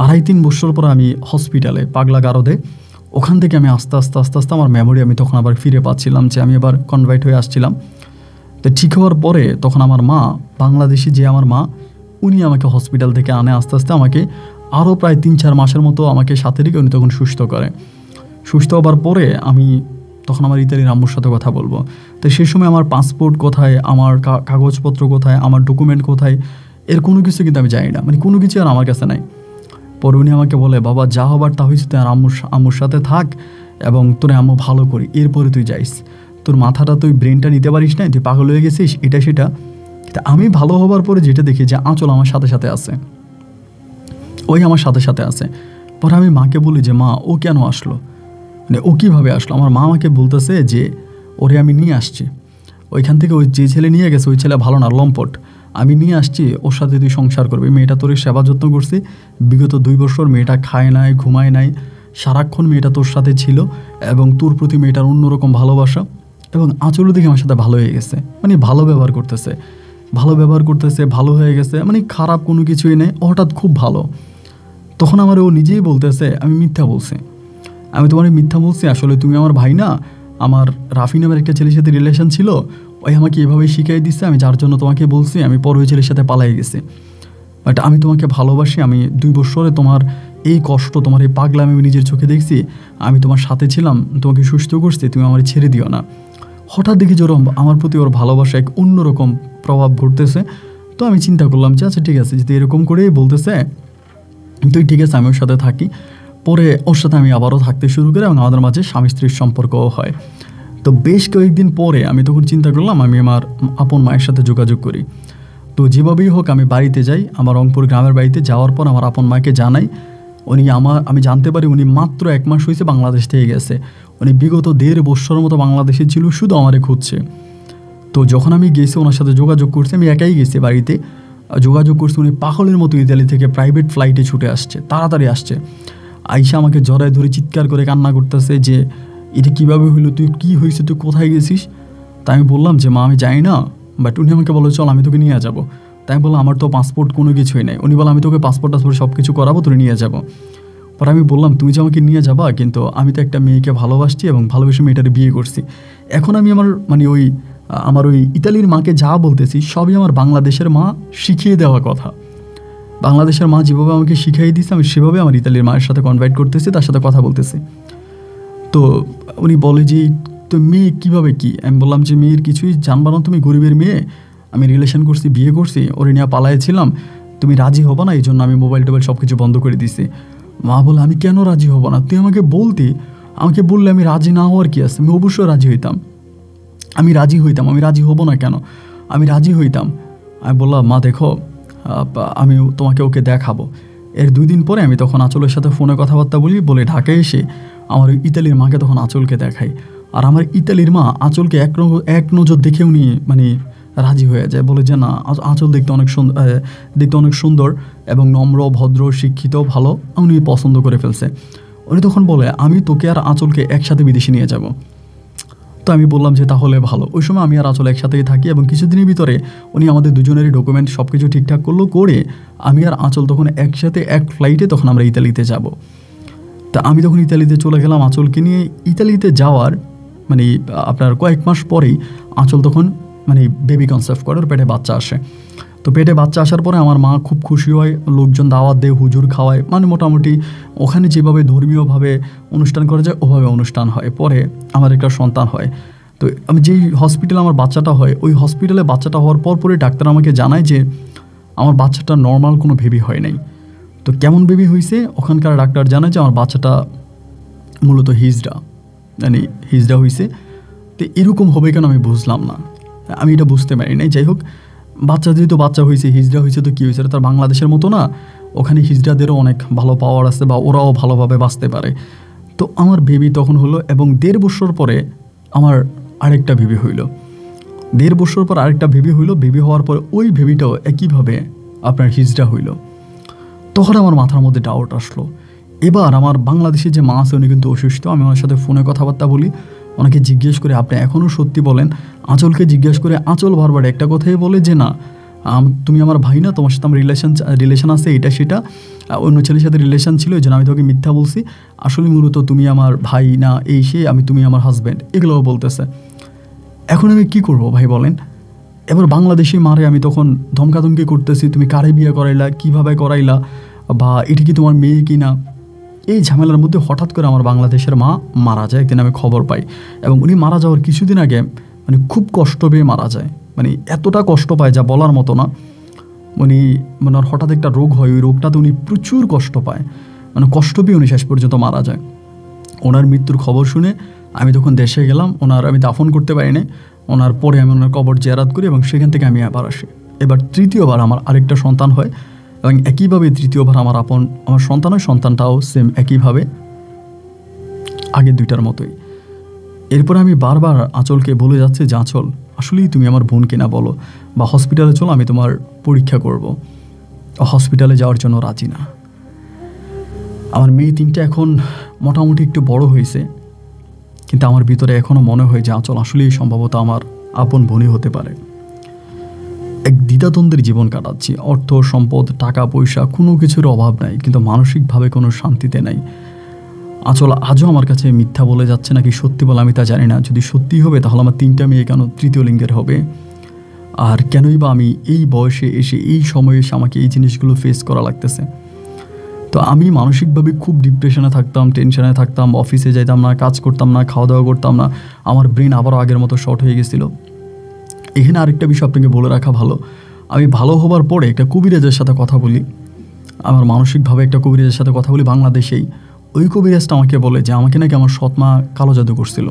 2.5-3 বছর পর আমি হসপিটালে পাগলা গারদে, ওখান থেকে আমি আস্তে আস্তে আমার মেমোরি আমি তখন আবার ফিরে পাচ্ছিলাম, যে আমি আবার কনভার্ট হয়ে আসছিলাম। তো ঠিক হওয়ার পরে তখন আমার মা, বাংলাদেশি যে আমার মা, উনি আমাকে হসপিটাল থেকে আনে, আস্তে আস্তে আমাকে আরও প্রায় 3-4 মাসের মতো আমাকে সাথে রেখে উনি তখন সুস্থ করে। সুস্থ হবার পরে আমি তখন আমার ইতালির আম্মুর সাথে কথা বলবো। তো সেই সময় আমার পাসপোর্ট কোথায়, আমার কাগজপত্র কোথায়, আমার ডকুমেন্ট কোথায়, এর কোনো কিছু কিন্তু আমি জানি না, মানে কোনো কিছু আর আমার কাছে নাই। পরে উনি আমাকে বলে, বাবা যা হবার তা হয়েছে, তুই আর আম্মুর সাথে থাক এবং তোর আম্মু ভালো করি, এরপরে তুই যাইস। তোর মাথাটা, তুই ব্রেনটা নিতে পারিস না, তুই পাগল হয়ে গেছিস, এটা সেটা। তা আমি ভালো হবার পরে যেটা দেখি যে আঁচল আমার সাথে সাথে আছে, ওই আমার সাথে সাথে আছে। পরে আমি মাকে বলি যে মা ও কেন আসলো, মানে ও কীভাবে আসলো? আমার মা আমাকে বলতেছে যে ওরে আমি নিয়ে আসছি ওইখান থেকে, ওই যে ছেলে নিয়ে গেছে ওই ছেলে ভালো না, লম্পট, আমি নিয়ে আসছি, ওর সাথে তুই সংসার করবি। মেয়েটা তোর সেবা যত্ন করছি বিগত 2 বছর, মেয়েটা খায় নাই, ঘুমায় নাই, সারাক্ষণ মেয়েটা তোর সাথে ছিল এবং তোর প্রতি মেয়েটার অন্যরকম ভালোবাসা, এবং আঁচলের দিকে আমার সাথে ভালো হয়ে গেছে, মানে ভালো ব্যবহার করতেছে, ভালো হয়ে গেছে, মানে খারাপ কোনো কিছুই নেই, হঠাৎ খুব ভালো। তখন আমার ও নিজেই বলতেছে আমি মিথ্যা বলছি, আমি তোমার মিথ্যা বলছি, আসলে তুমি আমার ভাই না, আমার রাফি নামের একটা ছেলের সাথে রিলেশন ছিল, ওই আমাকে এভাবেই শিখিয়ে দিচ্ছে, আমি যার জন্য তোমাকে বলছি, আমি পর ওই ছেলের সাথে পালাই গেছি। বাট আমি তোমাকে ভালোবাসি, আমি 2 বছরে তোমার এই কষ্ট, তোমার এই পাগলামি আমি নিজের চোখে দেখছি, আমি তোমার সাথে ছিলাম, তোমাকে সুস্থ করছি, তুমি আমার ছেড়ে দিও না। হঠাৎ দেখি যে আমার প্রতি ওর ভালোবাসা এক অন্যরকম প্রভাব ঘটতেছে। তো আমি চিন্তা করলাম যে আচ্ছা ঠিক আছে, যদি এরকম করেই বলতেছে তুই ঠিক আছে, আমি ওর সাথে থাকি। পরে ওর সাথে আমি আবারও থাকতে শুরু করি এবং আমাদের মাঝে স্বামী স্ত্রীর সম্পর্কও হয়। তো বেশ কয়েকদিন পরে আমি তখন চিন্তা করলাম আমি আমার আপন মায়ের সাথে যোগাযোগ করি। তো যেভাবেই হোক আমি বাড়িতে যাই, আমার রংপুর গ্রামের বাড়িতে যাওয়ার পর আমার আপন মাকে জানাই। আমি জানতে পারি উনি মাত্র 1 মাস হয়েছে বাংলাদেশ থেকে গেছে, উনি বিগত 1.5 বছরের মতো বাংলাদেশে ছিল, শুধু আমারে খুঁজছে। তো যখন আমি গেছি ওনার সাথে যোগাযোগ করছি, আমি একাই গেছি বাড়িতে, যোগাযোগ করছি, উনি পাগলের মতো ইতালি থেকে প্রাইভেট ফ্লাইটে ছুটে আসছে, তাড়াতাড়ি আসছে। আইসা আমাকে জড়ায় ধরে চিৎকার করে কান্না করতেছে যে এটা কীভাবে হইলো, তুই কী হয়েছে, তুই কোথায় গেছিস? তাই আমি বললাম যে মা আমি যাই না, বাট উনি আমাকে বলো চল আমি তোকে নিয়ে যাবো। তাই আমি বললাম আমার তো পাসপোর্ট কোনো কিছুই নেই। উনি বলে আমি তোকে পাসপোর্ট সব কিছু করাবো, তোকে নিয়ে যাবো। পরে আমি বললাম তুমি যে আমাকে নিয়ে যাবা, কিন্তু আমি তো একটা মেয়েকে ভালোবাসছি এবং ভালোবেসে মেয়েটারে বিয়ে করছি। এখন আমি আমার ওই ইতালির মাকে যা বলতেছি সবই আমার বাংলাদেশের মা শিখিয়ে দেওয়া কথা। বাংলাদেশের মা যেভাবে আমাকে শিখিয়ে দিচ্ছে, আমি সেভাবে আমার ইতালির মায়ের সাথে কনভার্ট করতেছি, তার সাথে কথা বলতেছি। তো উনি বলে যে তো মেয়ে কীভাবে কী? আমি বললাম যে মেয়ের কিছুই জানবা না, তুমি গরিবের মেয়ে, আমি রিলেশন করছি, বিয়ে করছি, ওরে নিয়ে পালাইছিলাম, তুমি রাজি হবো না, এই জন্য আমি মোবাইল টোবাইল সব কিছু বন্ধ করে দিছি। মা বলে আমি কেন রাজি হব না? তুই আমাকে বললে আমি রাজি না হওয়ার কি আছে? আমি অবশ্যই রাজি হইতাম, আমি রাজি হব না কেন? আমি রাজি হইতাম। আমি বললাম মা দেখো, আমি তোমাকে ওকে দেখাবো। এর 2 দিন পরে আমি তখন আঁচলের সাথে ফোনে কথাবার্তা বলে ঢাকায় এসে আমার ওই ইতালির মাকে তখন আঁচলকে দেখাই। আর আমার ইতালির মা আঁচলকে এক নজর দেখে উনি রাজি হয়ে যায়, বলে যে না আঁচল দেখতে অনেক সুন্দর এবং নম্র, ভদ্র, শিক্ষিত, ভালো, উনি পছন্দ করে ফেলছে। উনি তখন বলে আমি তোকে আর আঁচলকে একসাথে বিদেশে নিয়ে যাব। তো আমি বললাম যে তাহলে ভালো। ওই সময় আমি আর আঁচল একসাথেই থাকি এবং কিছুদিনের ভিতরে উনি আমাদের দুজনেরই ডকুমেন্ট সব কিছু ঠিকঠাক করে আমি আর আঁচল তখন একসাথে এক ফ্লাইটে তখন আমরা ইতালিতে যাব। তা আমি তখন ইতালিতে চলে গেলাম আঁচলকে নিয়ে। ইতালিতে যাওয়ার আপনার কয়েক মাস পরেই আঁচল তখন বেবি কনসেপ্ট করে, ওর পেটে বাচ্চা আসে। তো পেটে বাচ্চা আসার পরে আমার মা খুব খুশি হয়, লোকজন দাওয়াত দেয়, হুজুর খাওয়ায়, মোটামুটি ওখানে যেভাবে ধর্মীয়ভাবে অনুষ্ঠান করা যায় ওভাবে অনুষ্ঠান হয়। পরে আমার একটা সন্তান হয়। তো আমি যেই হসপিটালে আমার বাচ্চাটা হয়, ওই হসপিটালে বাচ্চাটা হওয়ার পরে ডাক্তার আমাকে জানায় যে আমার বাচ্চাটা নর্মাল কোনো বেবি হয় নাই। তো কেমন বেবি হয়েছে? ওখানকার ডাক্তার জানায় যে আমার বাচ্চাটা মূলত হিজড়া হয়েছে। তো এরকম হবে কেন আমি বুঝলাম না, আমি এটা বুঝতে পারি নাই। যাই হোক, যেহেতু বাচ্চা হয়েছে, হিজড়া হয়েছে, তো কী হয়েছে? তার বাংলাদেশের মতো না, ওখানে হিজড়াদেরও অনেক ভালো পাওয়ার আছে বা ওরাও ভালোভাবে বাঁচতে পারে। তো আমার বেবি তখন হলো এবং 1.5 বছর পরে আমার আরেকটা বেবি হইল। 1.5 বছর পর আরেকটা বেবি হইল। বেবি হওয়ার পরে ওই বেবিটাও একইভাবে আপনার হিজড়া হইল। তখন আমার মাথার মধ্যে ডাউট আসলো, এবার আমার বাংলাদেশে যে মা আছে উনি কিন্তু অসুস্থ। আমি ওনার সাথে ফোনে কথাবার্তা বলি, ওনাকে জিজ্ঞেস করে আপনি এখনও সত্যি বলেন। আঁচলকে জিজ্ঞেস করে আঁচল বারবার একটা কথাই বলে যে না তুমি আমার ভাই না, তোমার সাথে আমার রিলেশন আছে, এটা সেটা, অন্য ছেলের সাথে রিলেশন ছিল, এই জন্য আমি তোকে মিথ্যা বলছি, আসলে মূলত তুমি আমার ভাই না, এই সেই, তুমি আমার হাজব্যান্ড, এগুলোও বলতেছে। এখন আমি কি করব ভাই বলেন? এবার বাংলাদেশি মারে আমি তখন ধমকাধমকি করতেছি, তুমি কারে বিয়ে করাইলা, কিভাবে করাইলা, বা এটি কি তোমার মেয়ে কি না। এই ঝামেলার মধ্যে হঠাৎ করে আমার বাংলাদেশের মা মারা যায়। একদিন আমি খবর পাই এবং উনি মারা যাওয়ার কিছুদিন আগে মানে খুব কষ্ট পেয়ে মারা যায়, মানে এতটা কষ্ট পায় যা বলার মতো না। উনি মানে ওর হঠাৎ একটা রোগ হয়, ওই রোগটাতে উনি প্রচুর কষ্ট পায়, মানে কষ্ট পেয়ে উনি শেষ পর্যন্ত মারা যায়। ওনার মৃত্যুর খবর শুনে আমি তখন দেশে গেলাম, আমি দাফন করতে পারিনি। ওনার পরে আমি ওনার কবর জিয়ারত করি এবং সেখান থেকে আমি আবার আসি। এবার তৃতীয়বার আমার আরেকটা সন্তান হয় এবং একইভাবে তৃতীয়বার আমার সন্তান হয়, সন্তানটাও সেম একইভাবে আগের দুইটার মতোই। এরপর আমি বারবার আঁচলকে বলে যাচ্ছি যে আঁচল আসলেই তুমি আমার বোন কিনা বলো, বা হসপিটালে চলো আমি তোমার পরীক্ষা করব। হসপিটালে যাওয়ার জন্য রাজি না। আমার মেয়ে 3টা এখন মোটামুটি একটু বড় হয়েছে, কিন্তু আমার ভিতরে এখনও মনে হয় যে আঁচল আসলেই সম্ভবত আমার আপন বোনই হতে পারে। এক দ্বিধাদ্বন্দ্বের জীবন কাটাচ্ছি। অর্থ সম্পদ টাকা পয়সা কোনো কিছুর অভাব নাই, কিন্তু মানসিকভাবে কোনো শান্তিতে নাই। আঁচল আজও আমার কাছে মিথ্যা বলে যাচ্ছে নাকি সত্যি বলে আমি তা জানি না। যদি সত্যি হবে তাহলে আমার 3টা মেয়ে কেন তৃতীয় লিঙ্গের হবে? আর কেনই বা আমি এই বয়সে এসে এই সময়ে এসে আমাকে এই জিনিসগুলো ফেস করা লাগতেছে? তো আমি মানসিকভাবে খুব ডিপ্রেশনে থাকতাম, টেনশনে থাকতাম, অফিসে যাইতাম না, কাজ করতাম না, খাওয়া দাওয়া করতাম না। আমার ব্রেন আবারও আগের মতো শর্ট হয়ে গেছিল। এখানে আরেকটা বিষয় আপনাকে বলে রাখা ভালো, আমি ভালো হবার পরে একটা কবিরাজের সাথে কথা বলি, আমার মানসিকভাবে একটা কবিরাজের সাথে কথা বলি বাংলাদেশেই। ওই কবিরাজটা আমাকে বলে যে আমাকে নাকি আমার সৎমা কালো জাদু করছিল,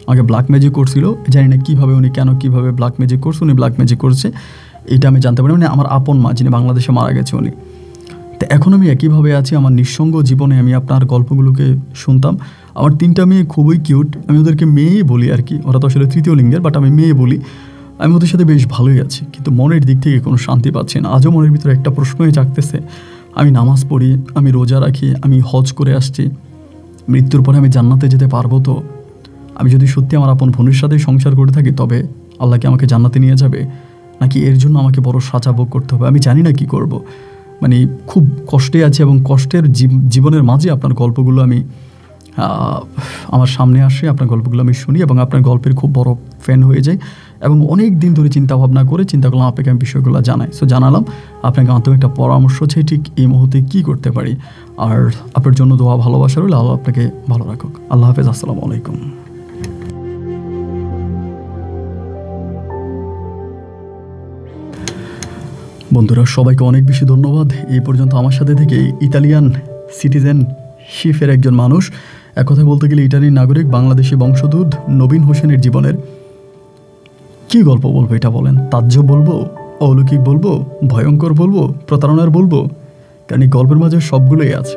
আমাকে ব্ল্যাক ম্যাজিক করছিল। জানি না কীভাবে উনি কীভাবে ব্ল্যাক ম্যাজিক করছে, উনি ব্ল্যাক ম্যাজিক করছে এটা আমি জানতে পারি। মানে আমার আপন মা যিনি বাংলাদেশে মারা গেছে উনি। তো এখন আমি একইভাবে আছি আমার নিঃসঙ্গ জীবনে। আমি আপনার গল্পগুলোকে শুনতাম। আমার 3টা মেয়ে খুবই কিউট, আমি ওদেরকে মেয়েই বলি আর কি। ওরা তো আসলে তৃতীয় লিঙ্গের, বাট আমি মেয়ে বলি। আমি ওদের সাথে বেশ ভালোই আছি, কিন্তু মনের দিক থেকে কোনো শান্তি পাচ্ছি না। আজও মনের ভিতরে একটা প্রশ্নই জাগতেছে, আমি নামাজ পড়ি, আমি রোজা রাখি, আমি হজ করে আসছি, মৃত্যুর পরে আমি জান্নাতে যেতে পারবো তো? আমি যদি সত্যি আমার আপন বোনের সাথে সংসার করে থাকি তবে আল্লাহ কি আমাকে জান্নাতে নিয়ে যাবে, নাকি এর জন্য আমাকে বড় সাজা ভোগ করতে হবে? আমি জানি না কি করব। মানে খুব কষ্টে আছে এবং কষ্টের জীবনের মাঝে আপনার গল্পগুলো আমি আমার সামনে আসে, আপনার গল্পগুলো আমি শুনি এবং আপনার গল্পের খুব বড় ফ্যান হয়ে যাই এবং অনেক দিন ধরে চিন্তা করলাম আপনাকে আমি বিষয়গুলো জানাই। সো জানালাম, আপনাকে আন্তরিক একটা পরামর্শ চাই ঠিক এই মুহূর্তে কী করতে পারি। আর আপনার জন্য দোয়া ভালোবাসা রইল। আল্লাহ আপনাকে ভালো রাখুক। আল্লাহ হাফেজ। আসসালামু আলাইকুম। বন্ধুরা সবাইকে অনেক বেশি ধন্যবাদ। এই পর্যন্ত আমার সাথে থেকে ইতালিয়ান সিটিজেনশিপের একজন মানুষ, এক কথায় বলতে গেলে ইটালির নাগরিক, বাংলাদেশি বংশোদ্ভূত নবীন হোসেনের জীবনের কী গল্প বলবো এটা বলেন? তাজ্জব বলবো, অলৌকিক বলবো, ভয়ঙ্কর বলবো, প্রতারণার বলবো? কারণ এই গল্পের মাঝে সবগুলোই আছে।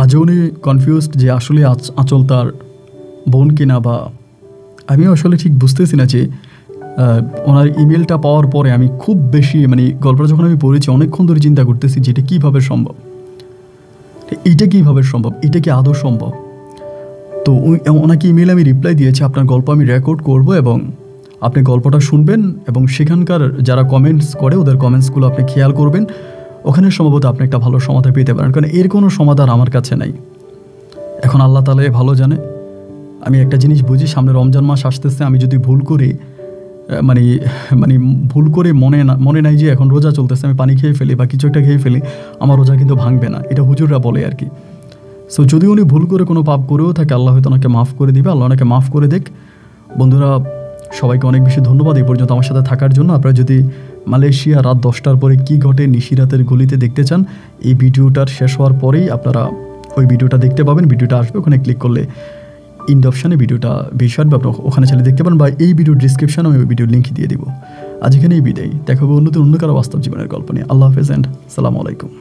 আজও উনি কনফিউজড যে আসলে আঁচল তার বোন কিনা, বা আমিও আসলে ঠিক বুঝতেছি না যে ওনার ইমেলটা পাওয়ার পরে আমি খুব বেশি মানে গল্পটা যখন আমি পড়েছি অনেকক্ষণ ধরে চিন্তা করতেছি যে এটা কীভাবে সম্ভব, এটা কি আদৌ সম্ভব? তো ওনাকে ইমেলে আমি রিপ্লাই দিয়েছি, আপনার গল্প আমি রেকর্ড করব এবং আপনি গল্পটা শুনবেন এবং সেখানকার যারা কমেন্টস করে ওদের কমেন্টসগুলো আপনি খেয়াল করবেন। ওখানে সম্ভবত আপনি একটা ভালো সমাধান পেতে পারেন, কারণ এর কোনো সমাধান আমার কাছে নাই। এখন আল্লাহ তাআলা ভালো জানে। আমি একটা জিনিস বুঝি, সামনে রমজান মাস আসতেছে, আমি যদি ভুল করি মনে নাই যে এখন রোজা চলতেছে, আমি পানি খেয়ে ফেলি বা কিছু একটা খেয়ে ফেলি, আমার রোজা কিন্তু ভাঙবে না, এটা হুজুররা বলে আর কি। সো যদি উনি ভুল করে কোনো পাপ করেও থাকে আল্লাহ হয়তো ওনাকে মাফ করে দিবে, আল্লাহ ওনাকে মাফ করে দেখ। বন্ধুরা সবাইকে অনেক বেশি ধন্যবাদ এই পর্যন্ত আমার সাথে থাকার জন্য। আপনারা যদি মালয়েশিয়া রাত 10টার পরে কী ঘটে নিশিরাতের গলিতে দেখতে চান, এই ভিডিওটার শেষ হওয়ার পরেই আপনারা ওই ভিডিওটা দেখতে পাবেন। ভিডিওটা আসবে, ওখানে ক্লিক করলে ইন্ড অপশানে ভিডিওটা ভেসে আসবে, আপনারা ওখানে চাইলে দেখতে পারেন, বা এই ভিডিওর ডিসক্রিপশানে আমি ওই ভিডিওর লিঙ্ক দিয়ে দিব। আজ এখানেই বিদায়, দেখা হবে অন্য কারো বাস্তব জীবনের গল্প নিয়ে। আল্লাহ হাফেজ অ্যান্ড সালামু আলাইকুম।